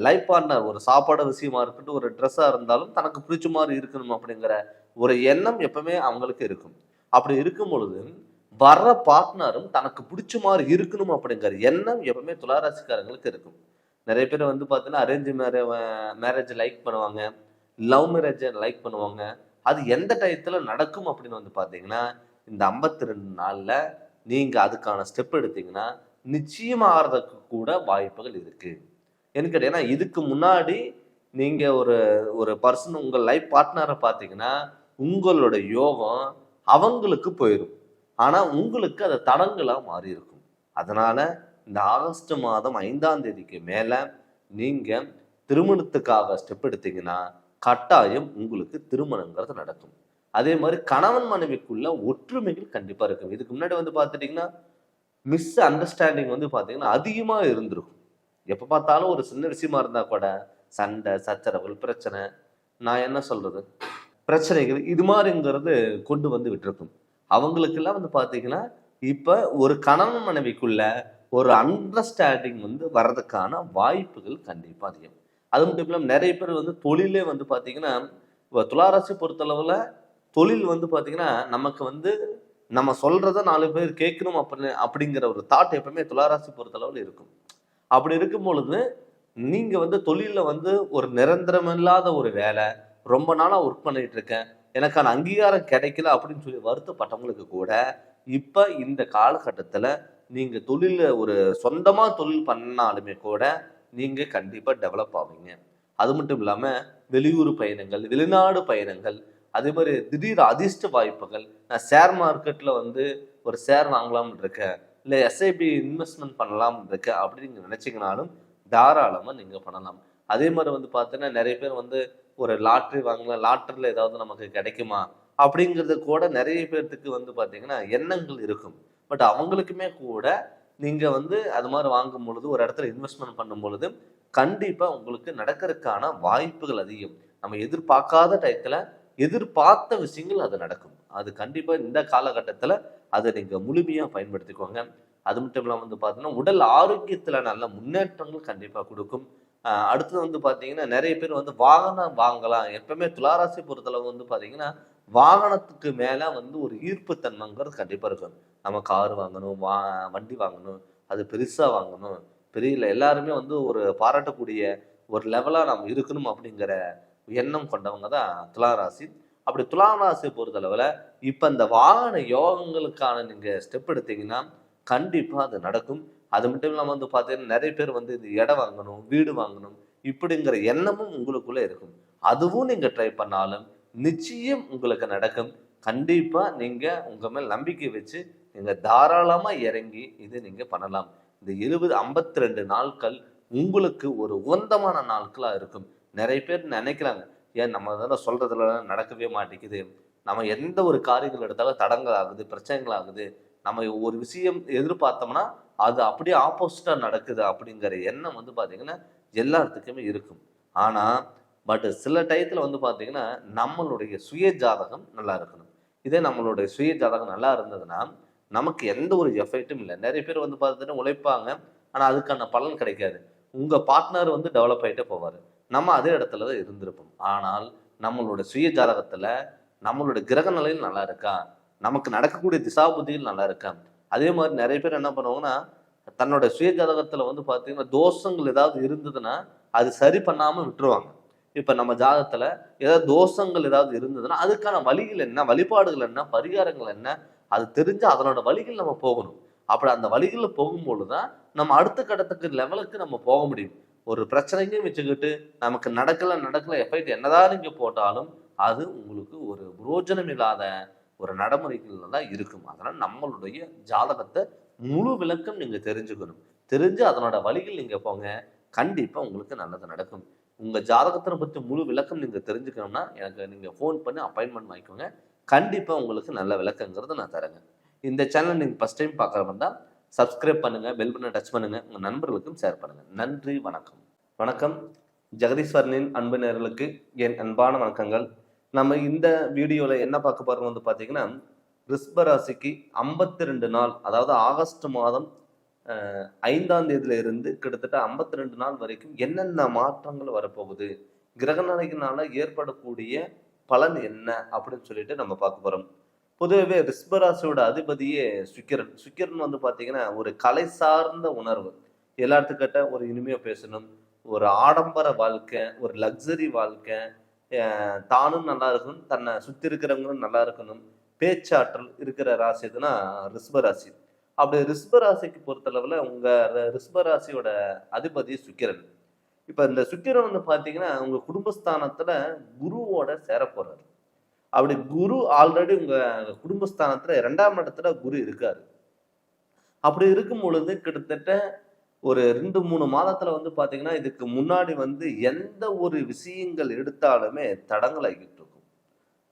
லைஃப் பார்ட்னர் ஒரு சாப்பாடு விஷயமா இருக்கட்டும், ஒரு ட்ரெஸ்ஸா இருந்தாலும் தனக்கு பிடிச்ச மாதிரி இருக்கணும் அப்படிங்கிற ஒரு எண்ணம் எப்பவுமே அவங்களுக்கு இருக்கும். அப்படி இருக்கும் பொழுது வர்ற பார்ட்னரும் தனக்கு பிடிச்ச மாதிரி இருக்கணும் அப்படிங்கிற எண்ணம் எப்பவுமே துளாராசிக்காரங்களுக்கு இருக்கும். நிறைய பேர் வந்து பார்த்தீங்கன்னா அரேஞ்ச் மேரேஜ் லைக் பண்ணுவாங்க, லவ் மேரேஜை லைக் பண்ணுவாங்க. அது எந்த டயத்துல நடக்கும் அப்படின்னு வந்து பார்த்தீங்கன்னா, இந்த 52 நாள்ல நீங்க அதுக்கான ஸ்டெப் எடுத்தீங்கன்னா நிச்சயமாகறதுக்கு கூட வாய்ப்புகள் இருக்கு. எனக்கு ஏன்னா இதுக்கு முன்னாடி நீங்க ஒரு ஒரு பர்சன் உங்க லைஃப் பார்ட்னரை பார்த்தீங்கன்னா உங்களோட யோகம் அவங்களுக்கு போயிடும். ஆனா உங்களுக்கு அது தடங்களா மாறி இருக்கும். அதனால இந்த ஆகஸ்ட் மாதம் 5ஆம் தேதிக்கு மேல நீங்க திருமணத்துக்காக ஸ்டெப் எடுத்தீங்கன்னா கட்டாயம் உங்களுக்கு திருமணங்கிறது நடக்கும். அதே மாதிரி கணவன் மனைவிக்குள்ள ஒற்றுமைகள் கண்டிப்பா இருக்கும். இதுக்கு முன்னாடி வந்து பார்த்துட்டீங்கன்னா மிஸ் அண்டர்ஸ்டாண்டிங் வந்து பார்த்தீங்கன்னா அதிகமா இருந்திருக்கும். எப்ப பார்த்தாலும் ஒரு சின்ன விஷயமா இருந்தா கூட சண்டை, சச்சரவுகள், பிரச்சனை, நான் என்ன சொல்றது, பிரச்சனைகள் இது மாதிரிங்கிறது கொண்டு வந்து விட்டுருக்கும். அவங்களுக்கெல்லாம் வந்து பார்த்தீங்கன்னா இப்ப ஒரு கணவன் மனைவிக்குள்ள ஒரு அண்டர்ஸ்டாண்டிங் வந்து வர்றதுக்கான வாய்ப்புகள் கண்டிப்பா அதிகம். அது மட்டும் இல்லாம நிறைய பேர் வந்து தொழிலே வந்து பார்த்தீங்கன்னா துளாராசி பொறுத்தளவுல தொழில் வந்து பார்த்தீங்கன்னா நமக்கு வந்து நம்ம சொல்றத 4 பேர் கேட்கணும் அப்படிங்கிற ஒரு தாட் எப்பவுமே துளாராசி பொறுத்தளவுல இருக்கும். அப்படி இருக்கும் பொழுது நீங்க வந்து தொழில வந்து ஒரு நிரந்தரமில்லாத ஒரு வேலை, ரொம்ப நாளா ஒர்க் பண்ணிட்டு இருக்கேன், எனக்கான அங்கீகாரம் கிடைக்கல அப்படின்னு சொல்லி வருத்தப்பட்டவங்களுக்கு கூட இப்ப இந்த காலகட்டத்துல நீங்க தொழில ஒரு சொந்தமா தொழில் பண்ணாலுமே கூட நீங்க கண்டிப்பா டெவலப் ஆவீங்க. அது மட்டும் இல்லாம வெளியூர் பயணங்கள், வெளிநாடு பயணங்கள், அதே மாதிரி திடீர் அதிர்ஷ்ட வாய்ப்புகள், நான் ஷேர் மார்க்கெட்ல வந்து ஒரு ஷேர் வாங்கலாம்னு இருக்கேன், இல்லை எஸ்ஐபி இன்வெஸ்ட்மெண்ட் பண்ணலாம்னு இருக்கேன் அப்படின்னு நீங்க நினைச்சீங்கனாலும் தாராளமா நீங்க பண்ணலாம். அதே மாதிரி வந்து பார்த்தீங்கன்னா நிறைய பேர் வந்து ஒரு லாட்ரி வாங்கலாம், லாட்டரியில் ஏதாவது நமக்கு கிடைக்குமா அப்படிங்கிறது கூட நிறைய பேர்த்துக்கு வந்து பார்த்தீங்கன்னா எண்ணங்கள் இருக்கும். பட் அவங்களுக்குமே கூட நீங்க வந்து அது மாதிரி வாங்கும் பொழுது ஒரு இடத்துல இன்வெஸ்ட்மெண்ட் பண்ணும் பொழுது கண்டிப்பா உங்களுக்கு நடக்கிறதுக்கான வாய்ப்புகள் அதிகம். நம்ம எதிர்பார்க்காத டயத்துல எதிர்பார்த்த விஷயங்கள் அது நடக்கும். அது கண்டிப்பா இந்த காலகட்டத்துல அதை நீங்க முழுமையா பயன்படுத்திக்கோங்க. அது மட்டும் இல்லாம வந்து பார்த்தீங்கன்னா உடல் ஆரோக்கியத்துல நல்ல முன்னேற்றங்கள் கண்டிப்பா கொடுக்கும். அடுத்தது வந்து பார்த்தீங்கன்னா நிறைய பேர் வந்து வாகனம் வாங்கலாம். எப்பவுமே துளாராசி பொறுத்தளவு வந்து பார்த்தீங்கன்னா வாகனத்துக்கு மேல வந்து ஒரு ஈர்ப்பு தன்மைங்கிறது கண்டிப்பா இருக்கும். நம்ம கார் வாங்கணும், வண்டி வாங்கணும், அது பெருசா வாங்கணும், பெரிய எல்லாருமே வந்து ஒரு பாராட்டக்கூடிய ஒரு லெவலா நம்ம இருக்கணும் அப்படிங்கிற எண்ணம் கொண்டவங்க தான் துளாராசி. அப்படி துலாம் ராசியை பொறுத்தளவுல இப்ப இந்த வாகன யோகங்களுக்கான நீங்க ஸ்டெப் எடுத்தீங்கன்னா கண்டிப்பா அது நடக்கும். அது மட்டும் இல்லாம வந்து பார்த்தீங்கன்னா நிறைய பேர் வந்து இந்த இடம் வாங்கணும், வீடு வாங்கணும் இப்படிங்கிற எண்ணமும் உங்களுக்குள்ள இருக்கும். அதுவும் நீங்க ட்ரை பண்ணாலும் நிச்சயம் உங்களுக்கு நடக்கும். கண்டிப்பா நீங்க உங்க மேல் நம்பிக்கை வச்சு நீங்க தாராளமா இறங்கி இது நீங்க பண்ணலாம். இந்த 52 நாட்கள் உங்களுக்கு ஒரு உகந்தமான நாட்களா இருக்கும். நிறைய பேர் நினைக்கிறாங்க, ஏன் நம்ம தானே சொல்றதுல நடக்கவே மாட்டேங்குது, நம்ம எந்த ஒரு காரியங்கள் எடுத்தாலும் தடங்கள் ஆகுது, பிரச்சனைகள் ஆகுது, நம்ம ஒரு விஷயம் எதிர்பார்த்தோம்னா அது அப்படியே ஆப்போசிட்டா நடக்குது அப்படிங்கிற எண்ணம் வந்து பாத்தீங்கன்னா எல்லாத்துக்குமே இருக்கும். ஆனா பட் சில டயத்துல வந்து பாத்தீங்கன்னா நம்மளுடைய சுய ஜாதகம் நல்லா இருக்கணும். இதே நம்மளுடைய சுய ஜாதகம் நல்லா இருந்ததுன்னா நமக்கு எந்த ஒரு எஃபெக்டும் இல்லை. நிறைய பேர் வந்து பார்த்தீங்கன்னா உழைப்பாங்க, ஆனால் அதுக்கான பலன் கிடைக்காது. உங்கள் பார்ட்னர் வந்து டெவலப் ஆகிட்டே போவார், நம்ம அதே இடத்துல தான் இருந்திருப்போம். ஆனால் நம்மளோட சுய ஜாதகத்தில் நம்மளோட கிரக நிலையில் நல்லா இருக்கா, நமக்கு நடக்கக்கூடிய திசாபுத்திகள் நல்லா இருக்கா. அதே மாதிரி நிறைய பேர் என்ன பண்ணுவாங்கன்னா, தன்னோட சுய ஜாதகத்தில் வந்து பார்த்தீங்கன்னா தோஷங்கள் ஏதாவது இருந்ததுன்னா அது சரி பண்ணாமல் விட்டுருவாங்க. இப்போ நம்ம ஜாதகத்தில் ஏதாவது தோஷங்கள் ஏதாவது இருந்ததுன்னா அதுக்கான வழிகள் என்ன, வழிபாடுகள் என்ன, பரிகாரங்கள் என்ன, அது தெரிஞ்சு அதனோட வழிகள் நம்ம போகணும். அப்படி அந்த வழிகளில் போகும்போது தான் நம்ம அடுத்த கட்டத்துக்கு லெவலுக்கு நம்ம போக முடியும். ஒரு பிரச்சனையும் வச்சுக்கிட்டு நமக்கு நடக்கல எஃபெக்ட் என்னதான் நீங்க போட்டாலும் அது உங்களுக்கு ஒரு புரோஜனம் இல்லாத ஒரு நடைமுறைகள் தான் இருக்கும். அதனால நம்மளுடைய ஜாதகத்தை முழு விளக்கம் நீங்க தெரிஞ்சுக்கணும். தெரிஞ்சு அதனோட வழிகள் நீங்க போங்க, கண்டிப்பா உங்களுக்கு நல்லது நடக்கும். உங்க ஜாதகத்தை பற்றி முழு விளக்கம் நீங்க தெரிஞ்சுக்கணும்னா எனக்கு நீங்க ஃபோன் பண்ணி அப்பாயின்மெண்ட் வாங்கிக்கோங்க. கண்டிப்பா உங்களுக்கு நல்ல விளக்கங்கிறது நான் தரேங்க. இந்த சேனல் நீங்க ஃபர்ஸ்ட் டைம் பார்க்குறவங்க தான் சப்ஸ்கிரைப் பண்ணுங்க, பெல் பட்டனை டச் பண்ணுங்க, உங்க நண்பர்களுக்கும் ஷேர் பண்ணுங்க. நன்றி, வணக்கம். வணக்கம். ஜெகதீஸ்வரனின் அன்பு நேயர்களுக்கு என் அன்பான வணக்கங்கள். நம்ம இந்த வீடியோவில் என்ன பார்க்க போறோம் வந்து பார்த்தீங்கன்னா, ரிஷப ராசிக்கு 52 நாள், அதாவது ஆகஸ்ட் மாதம் 5ஆம் தேதியில இருந்து கிட்டத்தட்ட 52 நாள் வரைக்கும் என்னென்ன மாற்றங்கள் வரப்போகுது, கிரக நிலையினால ஏற்படக்கூடிய பலன் என்ன அப்படின்னு சொல்லிட்டு நம்ம பார்க்க போறோம். பொதுவாகவே ரிஷபராசியோட அதிபதியே சுக்கிரன். சுக்கிரன் வந்து பார்த்தீங்கன்னா ஒரு கலை சார்ந்த உணர்வு. எல்லாத்துக்கிட்ட ஒரு இனிமையாக பேசணும், ஒரு ஆடம்பர வாழ்க்கை, ஒரு லக்ஸரி வாழ்க்கை, தானும் நல்லா இருக்கணும், தன்னை சுற்றி இருக்கிறவங்களும் நல்லா இருக்கணும், பேச்சாற்றல் இருக்கிற ராசி எதுனா ரிஷபராசி. அப்படி ரிஷபராசிக்கு பொறுத்தளவில் உங்கள் ரிஷபராசியோட அதிபதி சுக்கிரன். இப்போ இந்த சுக்கிரன் வந்து பார்த்தீங்கன்னா உங்கள் குடும்பஸ்தானத்தில் குருவோட சேர போகிறாரு. அப்படி குரு ஆல்ரெடி உங்க குடும்பஸ்தானத்துல 2ஆம் இடத்துல குரு இருக்காரு. அப்படி இருக்கும் பொழுது கிட்டத்தட்ட ஒரு 2-3 மாதத்துல வந்து பாத்தீங்கன்னா இதுக்கு முன்னாடி வந்து எந்த ஒரு விஷயங்கள் எடுத்தாலுமே தடங்கள் ஆகிட்டு இருக்கும்.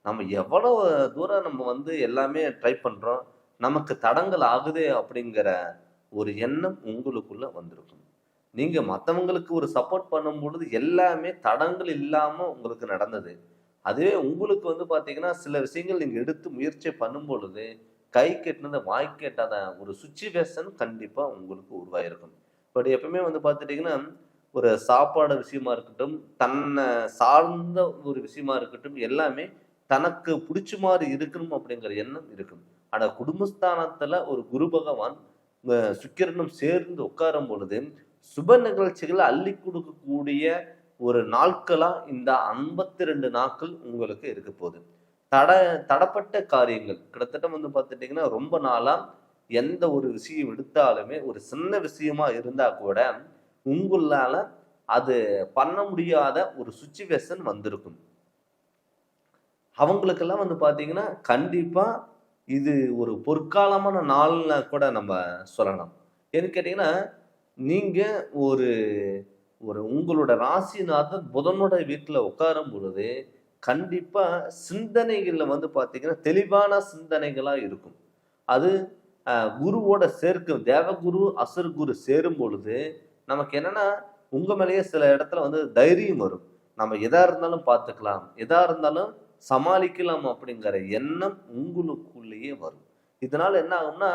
நம்ம எவ்வளவு தூரம் நம்ம வந்து எல்லாமே ட்ரை பண்றோம், நமக்கு தடங்கள் ஆகுதே அப்படிங்கிற ஒரு எண்ணம் உங்களுக்குள்ள வந்திருக்கும். நீங்க மற்றவங்களுக்கு ஒரு சப்போர்ட் பண்ணும் பொழுது எல்லாமே தடங்கள் இல்லாம உங்களுக்கு நடந்தது. அதுவே உங்களுக்கு வந்து பார்த்தீங்கன்னா சில விஷயங்கள் நீங்கள் எடுத்து முயற்சி பண்ணும் பொழுது கை கெட்டினதை வாய் கேட்டாத ஒரு சுச்சுவேஷன் கண்டிப்பாக உங்களுக்கு உருவாயிருக்கும். பட் எப்பவுமே வந்து பார்த்துட்டிங்கன்னா ஒரு சாப்பாடு விஷயமா இருக்கட்டும், தன்னை சார்ந்த ஒரு விஷயமா இருக்கட்டும், எல்லாமே தனக்கு பிடிச்ச மாதிரி இருக்கணும் அப்படிங்கிற எண்ணம் இருக்கும். ஆனால் குடும்பஸ்தானத்தில் ஒரு குரு பகவான் சுக்கிரனும் சேர்ந்து உட்காரும் பொழுது சுப நிகழ்ச்சிகளை அள்ளி கொடுக்கக்கூடிய ஒரு நாட்களா இந்த 52 நாட்கள் உங்களுக்கு இருக்க போகுது. தடப்பட்ட காரியங்கள் கிட்டத்தட்ட வந்து பார்த்துட்டீங்கன்னா ரொம்ப நாளா எந்த ஒரு விஷயம் எடுத்தாலுமே ஒரு சின்ன விஷயமா இருந்தா கூட உங்களால அது பண்ண முடியாத ஒரு சுச்சுவேஷன் வந்திருக்கும். அவங்களுக்கெல்லாம் வந்து பார்த்தீங்கன்னா கண்டிப்பா இது ஒரு பொற்காலமான நாள்ல கூட நம்ம சொல்லலாம். ஏன்னு கேட்டீங்கன்னா நீங்க ஒரு ஒரு உங்களோட ராசிநாதன் புதனோட வீட்டில் உட்காரும் பொழுது கண்டிப்பா சிந்தனைகள்ல வந்து பார்த்தீங்கன்னா தெளிவான சிந்தனைகளா இருக்கும். அது குருவோட சேர்க்கும், தேவகுரு அசுர் குரு சேரும் பொழுது நமக்கு என்னன்னா உங்க மேலேயே சில இடத்துல வந்து தைரியம் வரும். நம்ம எதா இருந்தாலும் பார்த்துக்கலாம், எதா இருந்தாலும் சமாளிக்கலாம் அப்படிங்கிற எண்ணம் உங்களுக்குள்ளேயே வரும். இதனால என்ன ஆகும்னா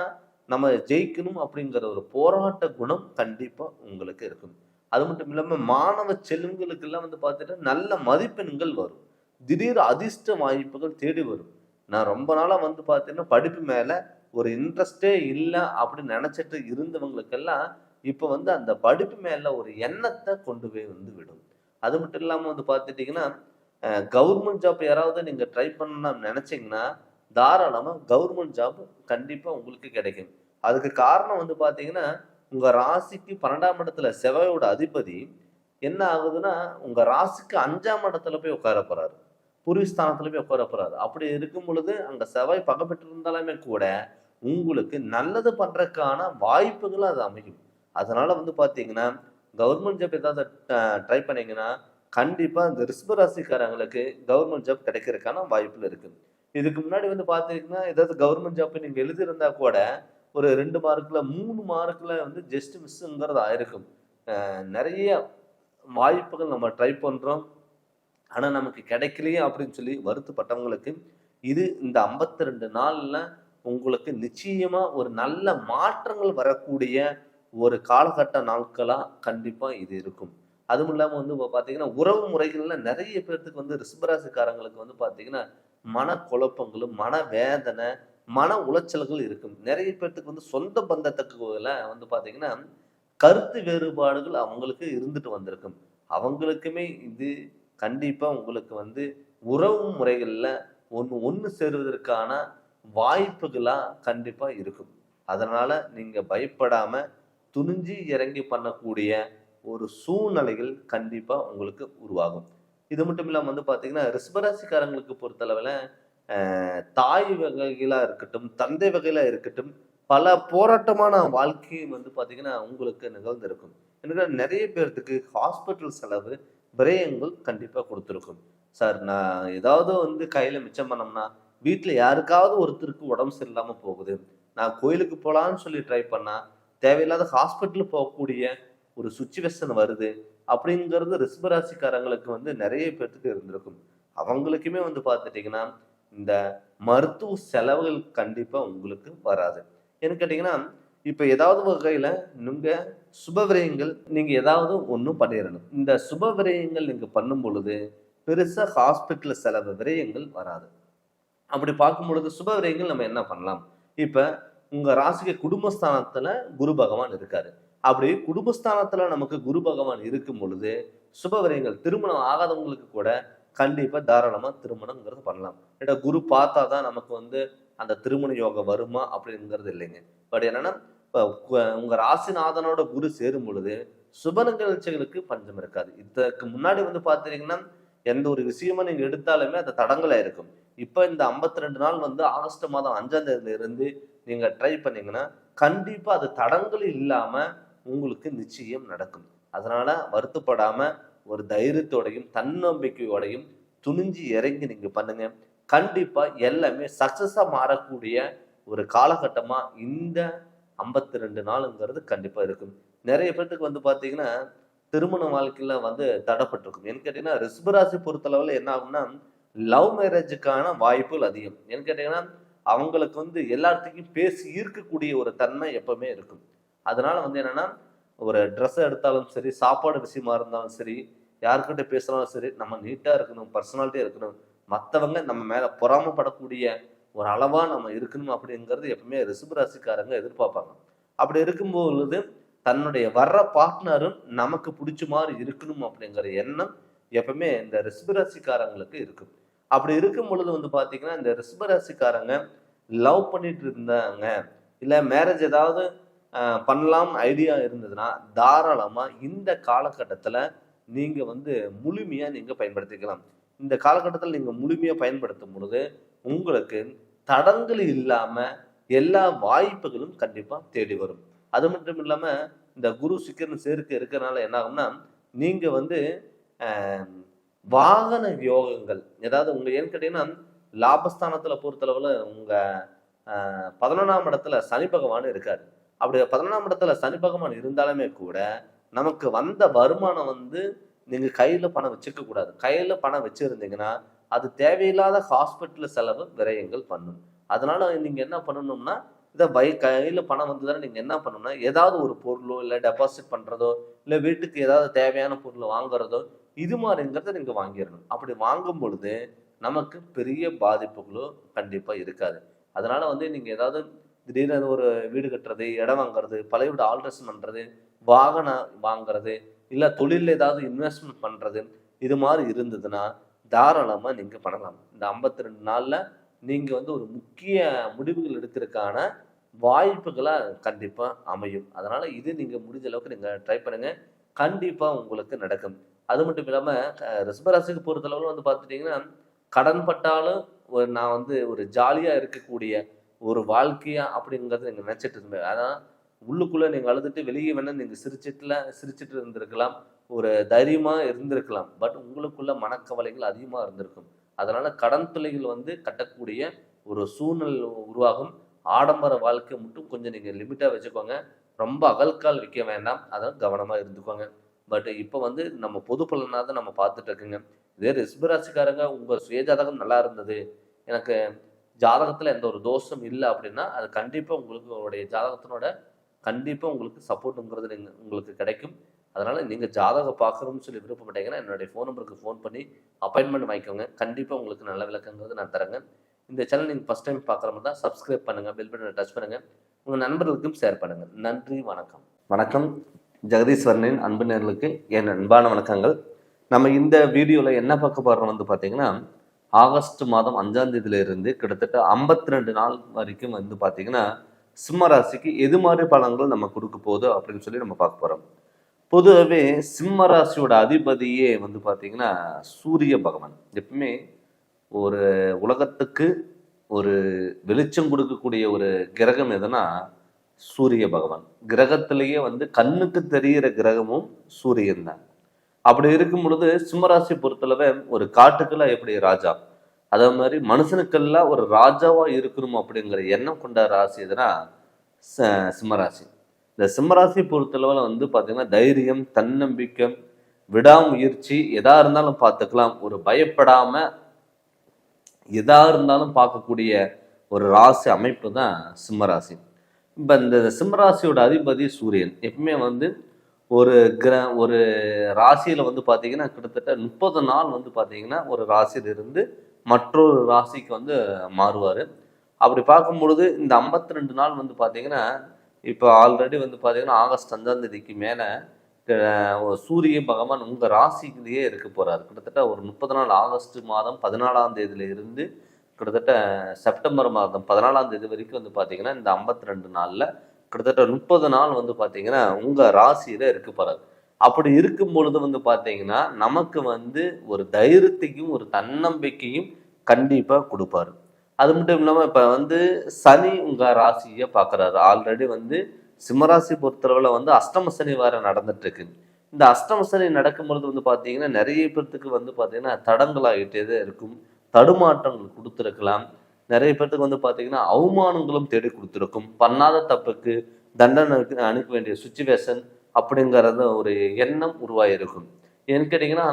நம்ம ஜெயிக்கணும் அப்படிங்கிற ஒரு போராட்ட குணம் கண்டிப்பா உங்களுக்கு இருக்கும். அது மட்டும் இல்லாம மாணவ செல்வங்களுக்கு எல்லாம் வந்து பார்த்துட்டு நல்ல மதிப்பெண்கள் வரும். திடீர் அதிர்ஷ்ட வாய்ப்புகள் தேடி வரும். நான் ரொம்ப நாளா வந்து பார்த்தீங்கன்னா படிப்பு மேல ஒரு இன்ட்ரெஸ்டே இல்லை அப்படின்னு நினைச்சிட்டு இருந்தவங்களுக்கெல்லாம் இப்போ வந்து அந்த படிப்பு மேல ஒரு எண்ணத்தை கொண்டு போய் வந்து விடும். அது மட்டும் இல்லாம வந்து பார்த்துட்டீங்கன்னா கவர்மெண்ட் ஜாப் யாராவது நீங்க ட்ரை பண்ணணும்னு நினைச்சீங்கன்னா தாராளமா கவர்மெண்ட் ஜாப் கண்டிப்பா உங்களுக்கு கிடைக்கும். அதுக்கு காரணம் வந்து பார்த்தீங்கன்னா உங்க ராசிக்கு 12ஆம் இடத்துல செவ்வாயோட அதிபதி என்ன ஆகுதுன்னா உங்க ராசிக்கு 5ஆம் இடத்துல போய் உட்கார போறாரு, பூர்வீஸ்தானத்துல போய் உட்கார போறாரு. அப்படி இருக்கும் பொழுது அங்க செவ்வாய் பகைப்பட்டு இருந்தாலுமே கூட உங்களுக்கு நல்லது பண்றதுக்கான வாய்ப்புகள் அது அமையும். அதனால வந்து பாத்தீங்கன்னா கவர்மெண்ட் ஜாப் ஏதாவது ட்ரை பண்ணீங்கன்னா கண்டிப்பா இந்த ரிஷப ராசிக்காரங்களுக்கு கவர்மெண்ட் ஜாப் கிடைக்கிறதுக்கான வாய்ப்புகள் இருக்கு. இதுக்கு முன்னாடி வந்து பாத்தீங்கன்னா ஏதாவது கவர்மெண்ட் ஜாப் நீங்க எழுதியிருந்தா கூட ஒரு 2 மார்க்ல 3 மார்க்ல வந்து ஜஸ்ட் மிஸ்ங்கிறது ஆயிருக்கும். நிறைய வாய்ப்புகள் நம்ம ட்ரை பண்றோம், ஆனா நமக்கு கிடைக்கலையே அப்படின்னு சொல்லி வருத்தப்பட்டவங்களுக்கு இது இந்த 52 நாள்ல உங்களுக்கு நிச்சயமா ஒரு நல்ல மாற்றங்கள் வரக்கூடிய ஒரு காலகட்ட நாட்களா கண்டிப்பா இது இருக்கும். அதுவும் இல்லாம வந்து இப்ப பார்த்தீங்கன்னா, உறவு முறைகள்ல நெறைய பேத்துக்கு வந்து ரிஷபராசிக்காரங்களுக்கு வந்து பார்த்தீங்கன்னா, மனக்குழப்பங்களும், மனவேதனை, மன உளைச்சல்கள் இருக்கும். நெறைய பேத்துக்கு வந்து சொந்த பந்தத்துக்குள்ள வந்து பார்த்தீங்கன்னா, கருத்து வேறுபாடுகள் அவங்களுக்கு இருந்துட்டு வந்திருக்கும். அவங்களுக்குமே இது கண்டிப்பா உங்களுக்கு வந்து உறவு முறைகள்ல ஒண்ணு சேருவதற்கான வாய்ப்புகளா கண்டிப்பா இருக்கும். அதனால நீங்க பயப்படாம துணிஞ்சு இறங்கி பண்ணக்கூடிய ஒரு சூழ்நிலைகள் கண்டிப்பா உங்களுக்கு உருவாகும். இது மட்டும் இல்லாம வந்து பார்த்தீங்கன்னா, ரிஷபராசிக்காரங்களுக்கு பொறுத்தளவுல தாய் வகைகளா இருக்கட்டும், தந்தை வகையில இருக்கட்டும், பல போராட்டமான வாழ்க்கையும் வந்து பார்த்தீங்கன்னா, உங்களுக்கு நிகழ்ந்திருக்கும். எனக்கு நெறைய பேர்த்துக்கு ஹாஸ்பிட்டல் செலவு, விரயங்கள் கண்டிப்பா குடுத்திருக்கும். சார் நான் ஏதாவது வந்து கையில மிச்சம் பண்ணோம்னா, வீட்ல யாருக்காவது ஒருத்தருக்கு உடம்பு சரியில்லாம போகுது. நான் கோயிலுக்கு போலான்னு சொல்லி ட்ரை பண்ணா, தேவையில்லாத ஹாஸ்பிட்டல் போகக்கூடிய ஒரு சிச்சுவேஷன் வருது. அப்படிங்கிறது ரிஷப ராசிக்காரங்களுக்கு வந்து நெறைய பேத்துக்கு இருந்திருக்கும். அவங்களுக்குமே வந்து பார்த்துட்டீங்கன்னா, இந்த மருத்துவ செலவுகள் கண்டிப்பா உங்களுக்கு வராது. ஏன்னு கேட்டீங்கன்னா, இப்ப ஏதாவது வகையில நீங்க சுப விரயங்கள் நீங்க ஏதாவது ஒண்ணு பண்ணிறணும். இந்த சுப விரயங்கள் நீங்க பண்ணும் பொழுது, பெருசா ஹாஸ்பிட்டல் செலவு விரயங்கள் வராது. அப்படி பார்க்கும் பொழுது சுப விரயங்கள் நம்ம என்ன பண்ணலாம்? இப்ப உங்க ராசிக்கு குடும்பஸ்தானத்துல குரு பகவான் இருக்காரு. அப்படி குடும்பஸ்தானத்துல நமக்கு குரு பகவான் இருக்கும் பொழுது, சுப விரயங்கள் திருமணம் ஆகாதவங்களுக்கு கூட கண்டிப்பா தாராளமா திருமணம்ங்கிறது பண்ணலாம். ஏன்னா குரு பார்த்தா தான் நமக்கு வந்து அந்த திருமண யோகம் வருமா அப்படிங்கிறது இல்லைங்க. பட் என்னன்னா, இப்ப உங்க ராசிநாதனோட குரு சேரும் பொழுது, சுப நிகழ்ச்சிகளுக்கு பஞ்சம் இருக்காது. இதற்கு முன்னாடி வந்து பார்த்துட்டீங்கன்னா, எந்த ஒரு விஷயமா நீங்க எடுத்தாலுமே அது தடங்கலா இருக்கும். இப்ப இந்த 52 நாள் வந்து ஆகஸ்ட் மாதம் 5ஆம் தேதியில இருந்து நீங்க ட்ரை பண்ணீங்கன்னா, கண்டிப்பா அது தடங்கல் இல்லாம உங்களுக்கு நிச்சயம் நடக்கும். அதனால வருத்தப்படாம ஒரு தைரியத்தோடையும், தன்னம்பிக்கையோடையும் துணிஞ்சு இறங்கி நீங்க பண்ணுங்க. கண்டிப்பா எல்லாமே சக்சஸா மாறக்கூடிய ஒரு காலகட்டமா இந்த 52 நாளுங்கிறது கண்டிப்பா இருக்கும். நெறைய பேத்துக்கு வந்து பார்த்தீங்கன்னா, திருமண வாழ்க்கையில வந்து தடப்பட்டுருக்கும். ஏன்னு கேட்டீங்கன்னா, ரிஷபராசி பொறுத்தளவுல என்ன ஆகும்னா, லவ் மேரேஜுக்கான வாய்ப்புகள் அதிகம். ஏன்னு கேட்டீங்கன்னா, அவங்களுக்கு வந்து எல்லார்த்துக்கும் பேசி ஈர்க்கக்கூடிய ஒரு தன்மை எப்பவுமே இருக்கும். அதனால வந்து என்னன்னா, ஒரு ட்ரெஸ் எடுத்தாலும் சரி, சாப்பாடு விஷயமா இருந்தாலும் சரி, யார்கிட்ட பேசினாலும் சரி, நம்ம நீட்டா இருக்கணும், பர்சனாலிட்டியா இருக்கணும். மத்தவங்க நம்ம மேல பொறாமைப்படக்கூடிய ஒரு அளவா நம்ம இருக்கணும் அப்படிங்கிறது எப்பவுமே ரிஷப ராசிக்காரங்க எதிர்பார்ப்பாங்க. அப்படி இருக்கும் பொழுது, தன்னுடைய வர்ற பார்ட்னரும் நமக்கு புடிச்ச மாரி இருக்கணும் அப்படிங்கிற எண்ணம் எப்பவுமே இந்த ரிஷப ராசிக்காரங்களுக்கு இருக்கும். அப்படி இருக்கும் பொழுது வந்து பார்த்தீங்கன்னா, இந்த ரிஷப ராசிக்காரங்க லவ் பண்ணிட்டு இருந்தாங்க, இல்ல மேரேஜ் ஏதாவது பண்ணலாம் ஐடியா இருந்ததுன்னா, தாராளமா இந்த காலகட்டத்தில நீங்க வந்து முழுமையா நீங்க பயன்படுத்திக்கலாம். இந்த காலகட்டத்தில நீங்க முழுமையா பயன்படுத்தும் பொழுது, உங்களுக்கு தடங்கல் இல்லாம எல்லா வாய்ப்புகளும் கண்டிப்பா தேடி வரும். அது மட்டும் இல்லாம, இந்த குரு, சுக்கிரன் சேர்க்கை இருக்கனால என்ன ஆகும்னா, நீங்க வந்து அ வாகன யோகங்கள், ஏதாவது உங்க ஏன்னு கேட்டீங்கன்னா, லாபஸ்தானத்தில பொறுத்தளவுல உங்க 11ஆம் இடத்துல சனி பகவான் இருக்காரு. அப்படி 11ஆம் இடத்துல சனி பகவான் இருந்தாலுமே கூட, நமக்கு வந்த வருமானம் வந்து நீங்க கையில பணம் வச்சுக்க கூடாது. கையில பணம் வச்சிருந்தீங்கன்னா, அது தேவையில்லாத ஹாஸ்பிட்டல் செலவு, விரயங்கள் பண்ணும். அதனால நீங்க என்ன பண்ணணும்னா, இத கையில பணம் வந்ததுனா நீங்க என்ன பண்ணணும்னா, ஏதாவது ஒரு பொருளோ, இல்ல டெபாசிட் பண்றதோ, இல்ல வீட்டுக்கு ஏதாவது தேவையான பொருள வாங்குறதோ, இது மாரிங்கிறத நீங்க வாங்கிரணும். அப்படி வாங்கும் பொழுது, நமக்கு பெரிய பாதிப்புகளோ கண்டிப்பா இருக்காது. அதனால வந்து நீங்க ஏதாவது திடீர்னு ஒரு வீடு கட்டுறது, இடம் வாங்குறது, பழைய வீடு ஆல்ட்ரேஷன் பண்றது, வாகனம் வாங்குறது, இல்ல தொழில்ல ஏதாவது இன்வெஸ்ட்மென்ட் பண்றது, இது மாரி இருந்ததுன்னா, தாராளமா நீங்க பண்ணலாம். இந்த 52 நாள்ல நீங்க வந்து ஒரு முக்கிய முடிவுகள் எடுக்கிறதுக்கான வாய்ப்புகளா கண்டிப்பா அமையும். அதனால இது நீங்க முடிஞ்ச அளவுக்கு நீங்க ட்ரை பண்ணுங்க. கண்டிப்பா உங்களுக்கு நடக்கும். அது மட்டும் இல்லாம ரிஷபராசிக்கு பொறுத்தளவுல வந்து பார்த்துட்டீங்கன்னா, கடன் பட்டாலும் நான் வந்து ஒரு ஜாலியா இருக்கக்கூடிய ஒரு வாழ்க்கையா அப்படிங்கிறத நீங்க நினைச்சிட்டு இருந்தேன். ஆனா, உள்ளுக்குள்ள நீங்க அழுதுட்டு வெளிய வேணா நீங்க சிரிச்சுட்டு இருந்திருக்கலாம். ஒரு தைரியமா இருந்திருக்கலாம். பட் உங்களுக்குள்ள மனக்கவலைகள் அதிகமா இருந்திருக்கும். அதனால கடன் தொல்லைகள் வந்து கட்டக்கூடிய ஒரு சூழ்நிலை உருவாகும். ஆடம்பர வாழ்க்கை மட்டும் கொஞ்சம் நீங்க லிமிட்டா வச்சுக்கோங்க. ரொம்ப அகல்கால் வைக்க வேண்டாம். அதான் கவனமா இருந்துக்கோங்க. பட் இப்ப வந்து நம்ம பொது பலனா தான் நம்ம பார்த்துட்டு இருக்கோங்க. இதே ரிஷப ராசிக்காரங்க உங்க சுய ஜாதகம் நல்லா இருந்தது. எனக்கு ஜாதகத்துல எந்த ஒரு தோஷம் இல்ல அப்படின்னா, அது கண்டிப்பா உங்களுக்கு உங்களுடைய ஜாதகத்தினோட கண்டிப்பாக உங்களுக்கு சப்போர்ட்டுங்கிறது உங்களுக்கு கிடைக்கும். அதனால் நீங்கள் ஜாதகம் பார்க்கணும்னு சொல்லி விருப்பப்பட்டீங்கன்னா என்னுடைய ஃபோன் நம்பருக்கு ஃபோன் பண்ணி அப்பாயின்மெண்ட் வாங்கிக்கோங்க. கண்டிப்பாக உங்களுக்கு நல்ல விளக்கங்கிறது நான் தரேங்க. இந்த சேனல் நீங்கள் ஃபஸ்ட் டைம் பார்க்குற மாதிரி தான் சப்ஸ்கிரைப் பண்ணுங்கள், பெல் பட்டனை டச் பண்ணுங்கள், உங்கள் நண்பர்களுக்கும் ஷேர் பண்ணுங்கள். நன்றி, வணக்கம். வணக்கம். ஜெகதீஸ்வரனின் அன்பு நேயர்களுக்கு என் அன்பான வணக்கங்கள். நம்ம இந்த வீடியோவில் என்ன பார்க்க போகிறோம் பார்த்தீங்கன்னா, ஆகஸ்ட் மாதம் 5ஆம் தேதியிலிருந்து கிட்டத்தட்ட 52 நாள் வரைக்கும் பார்த்தீங்கன்னா சிம்ம ராசிக்கு எது மாதிரி பலன்கள் நம்ம கொடுக்க போகுது அப்படின்னு சொல்லி நம்ம பார்க்க போகிறோம். பொதுவாகவே சிம்ம ராசியோட அதிபதியே பார்த்தீங்கன்னா சூரிய பகவான். எப்பவுமே ஒரு உலகத்துக்கு ஒரு வெளிச்சம் கொடுக்கக்கூடிய ஒரு கிரகம் எதுனா சூரிய பகவான். கிரகத்திலேயே கண்ணுக்கு தெரிகிற கிரகமும் சூரியன் தான். அப்படி இருக்கும் பொழுது சிம்மராசி பொறுத்தளவு ஒரு காட்டுக்குள்ள எப்படி ராஜா, அதே மாதிரி மனுஷனுக்கெல்லாம் ஒரு ராஜாவா இருக்கணும் அப்படிங்கிற எண்ணம் கொண்ட ராசி எதுனா சிம்மராசி. இந்த சிம்மராசி பொறுத்தளவில் பார்த்தீங்கன்னா தைரியம், தன்னம்பிக்கை, விடாமுயற்சி, எதா இருந்தாலும் பார்த்துக்கலாம், ஒரு பயப்படாம எதா இருந்தாலும் பார்க்கக்கூடிய ஒரு ராசி அமைப்பு தான் சிம்மராசி. இப்போ இந்த சிம்மராசியோட அதிபதி சூரியன். எப்பவுமே ஒரு ராசியில் பார்த்தீங்கன்னா கிட்டத்தட்ட 30 நாள் பார்த்தீங்கன்னா ஒரு ராசியிலிருந்து மற்றொரு ராசிக்கு மாறுவார். அப்படி பார்க்கும் பொழுது இந்த 52 நாள் பார்த்தீங்கன்னா இப்போ ஆல்ரெடி பார்த்தீங்கன்னா ஆகஸ்ட் 5ஆம் தேதிக்கு மேலே சூரிய பகவான் உங்கள் ராசிக்குள்ளேயே இருக்க போகிறார். கிட்டத்தட்ட ஒரு 30 நாள், ஆகஸ்ட் மாதம் 14ஆம் தேதியில இருந்து கிட்டத்தட்ட செப்டம்பர் மாதம் 14ஆம் தேதி வரைக்கும் பார்த்தீங்கன்னா இந்த 52 நாளில் கிட்டத்தட்ட 30 நாள் பார்த்தீங்கன்னா உங்கள் ராசியில் இருக்க போகிறார். அப்படி இருக்கும் பொழுது பார்த்தீங்கன்னா நமக்கு ஒரு தைரியத்தையும் ஒரு தன்னம்பிக்கையும் கண்டிப்பாக கொடுப்பாரு. அது மட்டும் இல்லாமல் இப்போ சனி உங்கள் ராசியை பார்க்குறாரு. ஆல்ரெடி சிம்மராசி பொறுத்தளவில் அஷ்டம சனி வேறு நடந்துட்டு இருக்கு. இந்த அஷ்டம சனி நடக்கும் பொழுது பார்த்தீங்கன்னா நிறைய பேர்த்துக்கு பார்த்தீங்கன்னா தடங்களாகிட்டே தான் இருக்கும், தடுமாற்றங்கள் கொடுத்துருக்கலாம். நிறைய பேர்த்துக்கு பார்த்தீங்கன்னா அவமானங்களும் தேடி கொடுத்துருக்கும். பண்ணாத தப்புக்கு தண்டனை அனுப்ப வேண்டிய சுச்சுவேஷன் அப்படிங்கிறத ஒரு எண்ணம் உருவாகிருக்கும். ஏன்னு கேட்டிங்கன்னா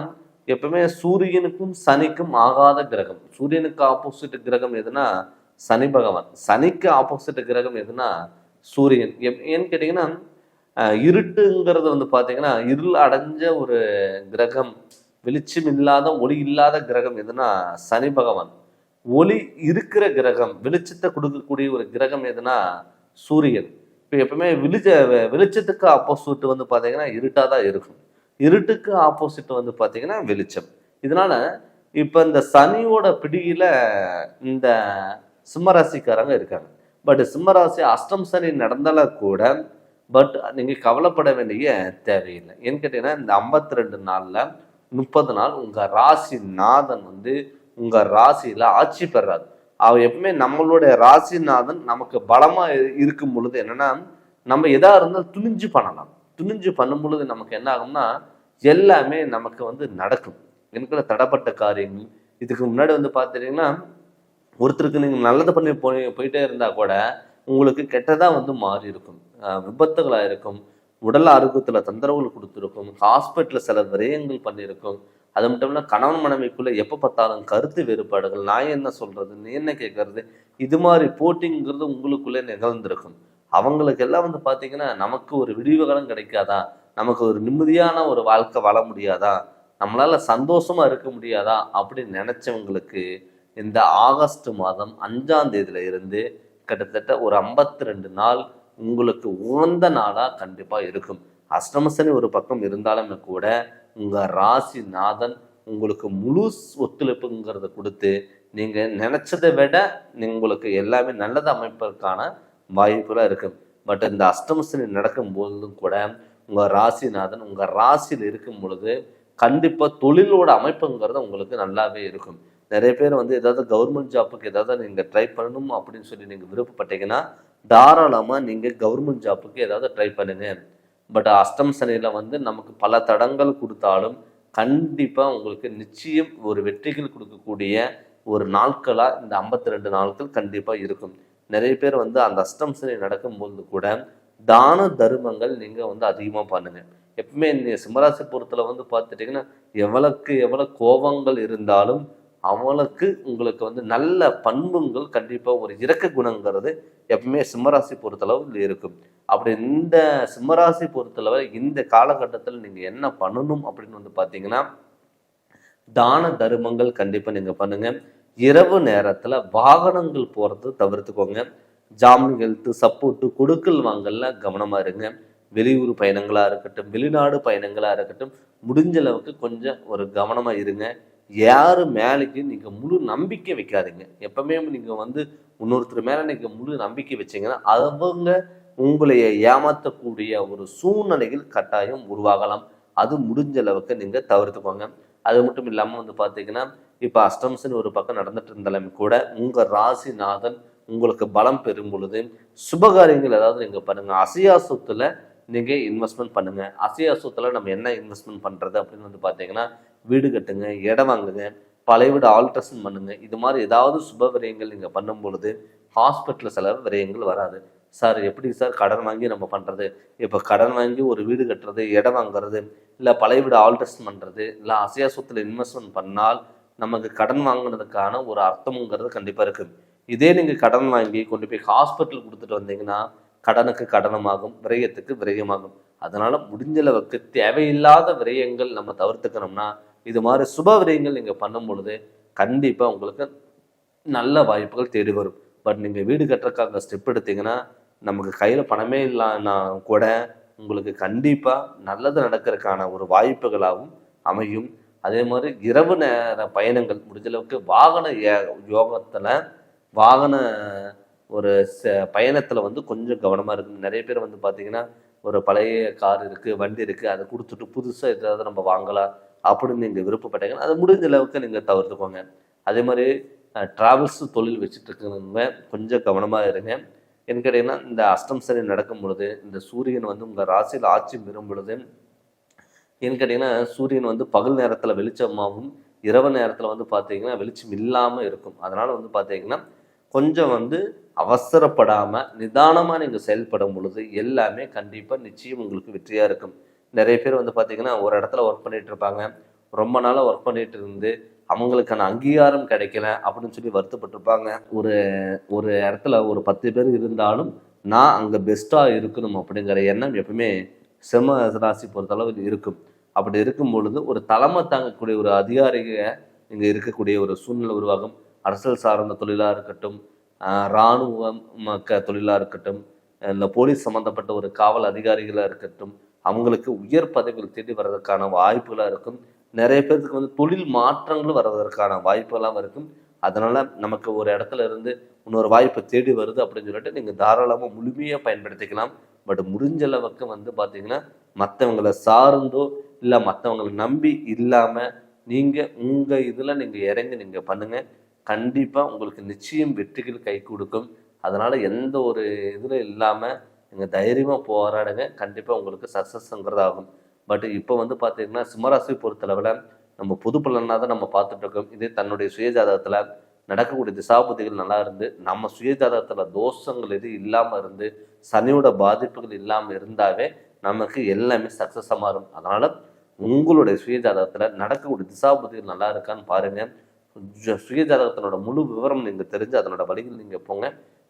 எப்பவுமே சூரியனுக்கும் சனிக்கும் ஆகாத கிரகம். சூரியனுக்கு ஆப்போசிட் கிரகம் எதுனா சனி பகவான், சனிக்கு ஆப்போசிட் கிரகம் எதுனா சூரியன். ஏன்னு கேட்டிங்கன்னா இருட்டுங்கிறது பார்த்தீங்கன்னா இருள் அடைஞ்ச ஒரு கிரகம், வெளிச்சம் இல்லாத ஒளி இல்லாத கிரகம் எதுனா சனி பகவான். ஒளி இருக்கிற கிரகம், வெளிச்சத்தை கொடுக்கக்கூடிய ஒரு கிரகம் எதுனா சூரியன். இப்போ எப்பவுமே வெளிச்சத்துக்கு ஆப்போசிட் பார்த்தீங்கன்னா இருட்டாக தான் இருக்கும், இருட்டுக்கு ஆப்போசிட் பார்த்தீங்கன்னா வெளிச்சம். இதனால இப்போ இந்த சனியோட பிடியில இந்த சிம்மராசிக்காரங்க இருக்காங்க. பட் சிம்மராசி அஷ்டம் சனி நடந்தாலும் கூட பட் நீங்கள் கவலைப்பட வேண்டிய தேவையில்லை. ஏன்னு கேட்டீங்கன்னா இந்த 52 நாளில் 30 நாள் உங்கள் ராசி நாதன் உங்கள் ராசியில் ஆட்சி பெறாது. அவர் எப்பவுமே நம்மளுடைய ராசிநாதன் நமக்கு பலமாக இருக்கும் பொழுது என்னன்னா நம்ம எதா இருந்தாலும் துணிஞ்சு பண்ணலாம். துணிஞ்சு பண்ணும் பொழுது நமக்கு என்ன ஆகும்னா எல்லாமே நமக்கு நடக்கும். எனக்கு தடைப்பட்ட காரியங்கள் இதுக்கு முன்னாடி பார்த்துட்டீங்கன்னா ஒருத்தருக்கு நீங்கள் நல்லது பண்ணி போயிட்டே இருந்தால் கூட உங்களுக்கு கெட்டதாக மாறி இருக்கும், விபத்துகளாக இருக்கும், உடல் ஆரோக்கியத்தில் தொந்தரவுகள் கொடுத்துருக்கும், ஹாஸ்பிட்டலில் சில விரயங்கள் பண்ணியிருக்கும். அது மட்டும் இல்லை கணவன் மனைவிக்குள்ளே எப்போ பார்த்தாலும் கருத்து வேறுபாடுகள், நான் என்ன சொல்கிறது நீ என்ன கேட்கறது, இது மாதிரி போட்டிங்கிறது உங்களுக்குள்ளே நிகழ்ந்திருக்கும். அவங்களுக்கு எல்லாம் பார்த்தீங்கன்னா நமக்கு ஒரு விடிவு காலம் கிடைக்காதா, நமக்கு ஒரு நிம்மதியான ஒரு வாழ்க்கை வாழ முடியாதா, நம்மளால சந்தோஷமா இருக்க முடியாதா அப்படின்னு நினைச்சவங்களுக்கு இந்த ஆகஸ்ட் மாதம் 5ஆம் தேதியில இருந்து கிட்டத்தட்ட ஒரு 52 நாள் உங்களுக்கு உகந்த நாளா கண்டிப்பா இருக்கும். அஷ்டமசனி ஒரு பக்கம் இருந்தாலுமே கூட உங்க ராசி நாதன் உங்களுக்கு முழு ஒத்துழைப்புங்கிறத கொடுத்து நீங்க நினைச்சதை விட உங்களுக்கு எல்லாமே நல்லது அமைப்பதற்கான வாய்ப்புலாம் இருக்கும். பட் இந்த அஷ்டமசனி நடக்கும் போதும் கூட உங்க ராசிநாதன் உங்க ராசியில் இருக்கும் பொழுது கண்டிப்பா தொழிலோட அமைப்புங்கிறது உங்களுக்கு நல்லாவே இருக்கும். நிறைய பேர் ஏதாவது கவர்மெண்ட் ஜாப்புக்கு ஏதாவது நீங்க ட்ரை பண்ணணும் அப்படின்னு சொல்லி நீங்க விருப்பப்பட்டீங்கன்னா தாராளமா நீங்க கவர்மெண்ட் ஜாப்புக்கு ஏதாவது ட்ரை பண்ணுங்க. பட் அஷ்டம் சனியில நமக்கு பல தடங்கள் கொடுத்தாலும் கண்டிப்பா உங்களுக்கு நிச்சயம் ஒரு வெற்றிகள் கொடுக்கக்கூடிய ஒரு நாட்களா இந்த 52 நாட்கள் கண்டிப்பா இருக்கும். நிறைய பேர் அந்த அஷ்டம் சனி நடக்கும்போது கூட தான தர்மங்கள் நீங்க அதிகமா பண்ணுங்க. எப்பவுமே சிம்மராசி பொறுத்தல பார்த்துட்டீங்கன்னா எவ்வளவு கோபங்கள் இருந்தாலும் அவளுக்கு உங்களுக்கு வந்து நல்ல பண்புங்கள் கண்டிப்பாக ஒரு இரக்க குணங்கிறது எப்பவுமே சிம்மராசி பொறுத்தளவு இருக்கும். அப்படி இந்த சிம்மராசி பொறுத்தளவு இந்த காலகட்டத்தில் நீங்கள் என்ன பண்ணணும் அப்படின்னு வந்து பார்த்தீங்கன்னா, தான தர்மங்கள் கண்டிப்பாக நீங்கள் பண்ணுங்க. இரவு நேரத்தில் வாகனங்கள் போகிறது தவிர்த்துக்கோங்க. ஜாமீன் ஹெல்த்து சப்போர்ட்டு கொடுக்கல் வாங்கல கவனமாக இருங்க. வெளியூர் பயணங்களாக இருக்கட்டும், வெளிநாடு பயணங்களாக இருக்கட்டும், முடிஞ்ச அளவுக்கு கொஞ்சம் ஒரு கவனமாக இருங்க. யார் மேலேயும் நீங்கள் முழு நம்பிக்கை வைக்காதீங்க. எப்பவுமே நீங்கள் வந்து இன்னொருத்தர் மேலே நீங்கள் முழு நம்பிக்கை வச்சிங்கன்னா அவங்க உங்களைய ஏமாற்றக்கூடிய ஒரு சூழ்நிலைகள் கட்டாயம் உருவாகலாம். அது முடிஞ்ச அளவுக்கு நீங்கள் தவிர்த்துக்கோங்க. அது மட்டும் இல்லாமல் வந்து பார்த்தீங்கன்னா, இப்போ அஷ்டம்சன் ஒரு பக்கம் நடந்துட்டு இருந்தாலும் கூட உங்கள் ராசிநாதன் உங்களுக்கு பலம் பெறும் பொழுது சுபகாரியங்கள் ஏதாவது நீங்கள் பண்ணுங்கள். அசையா சொத்துல நீங்கள் இன்வெஸ்ட்மெண்ட் பண்ணுங்கள். அசையா சொத்துல நம்ம என்ன இன்வெஸ்ட்மெண்ட் பண்ணுறது அப்படின்னு வந்து பார்த்தீங்கன்னா, வீடு கட்டுங்க, இடம் வாங்குங்க, பழைய வீடு ஆல்ட்ரேஷன் பண்ணுங்க. இது மாதிரி ஏதாவது சுப விரயங்கள் நீங்கள் பண்ணும் பொழுது ஹாஸ்பிட்டல் செலவு விரயங்கள் வராது. சார் எப்படி சார் கடன் வாங்கி நம்ம பண்ணுறது? இப்போ கடன் வாங்கி ஒரு வீடு கட்டுறது, இடம் வாங்குறது, இல்லை பழைய வீடு ஆல்ட்ரேஷன் பண்ணுறது, இல்லை அசையா சொத்துல இன்வெஸ்ட்மெண்ட் பண்ணால் நமக்கு கடன் வாங்கினதுக்கான ஒரு அர்த்தமுங்கிறது கண்டிப்பாக இருக்குது. இதே நீங்கள் கடன் வாங்கி கொண்டு போய் ஹாஸ்பிட்டல் கொடுத்துட்டு வந்தீங்கன்னா கடனுக்கு கடனமாகும், விரயத்துக்கு விரயமாகும். அதனால் முடிஞ்ச அளவுக்கு தேவையில்லாத விரயங்கள் நம்ம தவிர்த்துக்கணும்னா இது மாதிரி சுப விரயங்கள் நீங்கள் பண்ணும் பொழுது கண்டிப்பாக உங்களுக்கு நல்ல வாய்ப்புகள் தேடி வரும். பட் நீங்கள் வீடு கட்டுறதுக்காக ஸ்டெப் எடுத்தீங்கன்னா நமக்கு கையில் பணமே இல்லைன்னா கூட உங்களுக்கு கண்டிப்பாக நல்லது நடக்கிறதுக்கான ஒரு வாய்ப்புகளாகவும் அமையும். அதே மாதிரி இரவு நேர பயணங்கள் முடிஞ்ச அளவுக்கு வாகன யோகத்தில் வாகன ஒரு பயணத்தில் வந்து கொஞ்சம் கவனமாக இருக்குது. நிறைய பேர் வந்து பார்த்திங்கன்னா ஒரு பழைய கார் இருக்குது, வண்டி இருக்குது, அதை கொடுத்துட்டு புதுசாக எதாவது நம்ம வாங்கலாம் அப்படின்னு நீங்கள் விருப்பப்பட்டீங்கன்னா அதை முடிஞ்ச அளவுக்கு நீங்கள் தவிர்த்துக்கோங்க. அதே மாதிரி ட்ராவல்ஸு தொழில் வச்சுட்டு இருக்கிறவங்க கொஞ்சம் கவனமாக இருங்க. என்ன கேட்டிங்கன்னா, இந்த அஷ்டம் சனி நடக்கும் பொழுது இந்த சூரியன் வந்து உங்கள் ராசியில் ஆட்சி பெறும் பொழுது என்ன கேட்டிங்கன்னா, சூரியன் வந்து பகல் நேரத்தில் வெளிச்சமாகவும் இரவு நேரத்தில் வந்து பார்த்தீங்கன்னா வெளிச்சம் இல்லாமல் இருக்கும். அதனால் வந்து பார்த்தீங்கன்னா கொஞ்சம் வந்து அவசரப்படாமல் நிதானமாக நீங்கள் செயல்படும் பொழுது எல்லாமே கண்டிப்பாக நிச்சயம் உங்களுக்கு வெற்றியாக இருக்கும். நிறைய பேர் வந்து பார்த்திங்கன்னா ஒரு இடத்துல ஒர்க் பண்ணிகிட்டு இருப்பாங்க, ரொம்ப நாளாக ஒர்க் பண்ணிகிட்டு இருந்து அவங்களுக்கான அங்கீகாரம் கிடைக்கல அப்படின்னு சொல்லி வருத்தப்பட்டிருப்பாங்க. ஒரு ஒரு இடத்துல ஒரு 10 பேர் இருந்தாலும் நான் அங்கே பெஸ்ட்டாக இருக்கணும் அப்படிங்கிற எண்ணம் எப்பவுமே சிம்ம ராசி பொறுத்தளவு இருக்கும். அப்படி இருக்கும் பொழுது ஒரு தலைமை தாங்கக்கூடிய ஒரு அதிகாரிக இங்கே இருக்கக்கூடிய ஒரு சூழ்நிலை உருவாகும். அரசியல் சார்ந்த தொழிலாக இருக்கட்டும், இராணுவம் தொழிலாக இருக்கட்டும், இல்லை போலீஸ் சம்மந்தப்பட்ட ஒரு காவல் அதிகாரிகளாக இருக்கட்டும், அவங்களுக்கு உயர் பதவிகள் தேடி வர்றதுக்கான வாய்ப்புகளாக இருக்கும். நிறைய பேருக்கு வந்து தொழில் மாற்றங்களும் வர்றதற்கான வாய்ப்புகளாக இருக்கும். அதனால் நமக்கு ஒரு இடத்துல இருந்து இன்னொரு வாய்ப்பு தேடி வருது அப்படின்னு சொல்லிட்டு நீங்கள் தாராளமாக முழுமையாக பயன்படுத்திக்கலாம். பட் முடிஞ்ச அளவுக்கு வந்து பார்த்தீங்கன்னா மற்றவங்களை சார்ந்தோ இல்லை மற்றவங்களை நம்பி இல்லாமல் நீங்கள் உங்கள் இதில் நீங்கள் இறங்கி நீங்கள் பண்ணுங்கள். கண்டிப்பாக உங்களுக்கு நிச்சயம் வெற்றிகள் கை கொடுக்கும். அதனால் எந்த ஒரு இதில் இல்லாமல் நீங்கள் தைரியமாக போராடுங்க. கண்டிப்பாக உங்களுக்கு சக்ஸஸ்ங்கிறது ஆகும். பட் இப்போ வந்து பார்த்தீங்கன்னா சிம்மராசி பொறுத்தளவில் நம்ம பொது பலனாக தான் நம்ம பார்த்துட்ருக்கோம். இதே தன்னுடைய சுயஜாதகத்தில் நடக்கக்கூடிய திசாபுத்திகள் நல்லா இருந்து நம்ம சுயஜாதகத்தில் தோஷங்கள் எது இல்லாமல் இருந்து சனியோட பாதிப்புகள் இல்லாமல் இருந்தாவே நமக்கு எல்லாமே சக்ஸஸாக மாறும். அதனால் உங்களுடைய சுயஜாதகத்தில் நடக்கக்கூடிய திசாபுத்திகள் நல்லா இருக்கான்னு பாருங்கள். சுயஜாதகத்தினோட முழு விவரம் நீங்கள் தெரிஞ்சு அதனோட வழிகள் நீங்கள் போங்க.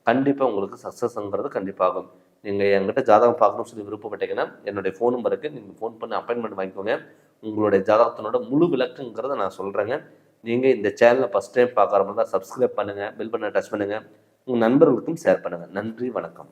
கண்டிப்பாக உங்களுக்கு சக்ஸஸ்ங்கிறது கண்டிப்பாகும். நீங்கள் என்கிட்ட ஜாதகம் பார்க்கணும்னு சொல்லி விருப்பப்பட்டீங்கன்னா என்னுடைய ஃபோன் நம்பருக்கு நீங்கள் ஃபோன் பண்ணி அப்பாயின்மெண்ட் வாங்கிக்கோங்க. உங்களுடைய ஜாதகத்தினோட முழு விளக்குங்கிறத நான் சொல்கிறேங்க. நீங்கள் இந்த சேனலை ஃபஸ்ட் டைம் பார்க்குற மாதிரி தான் சப்ஸ்கிரைப் பண்ணுங்கள், பெல் பட்டனை டச் பண்ணுங்கள், உங்கள் நண்பர்களுக்கும் ஷேர் பண்ணுங்கள். நன்றி, வணக்கம்.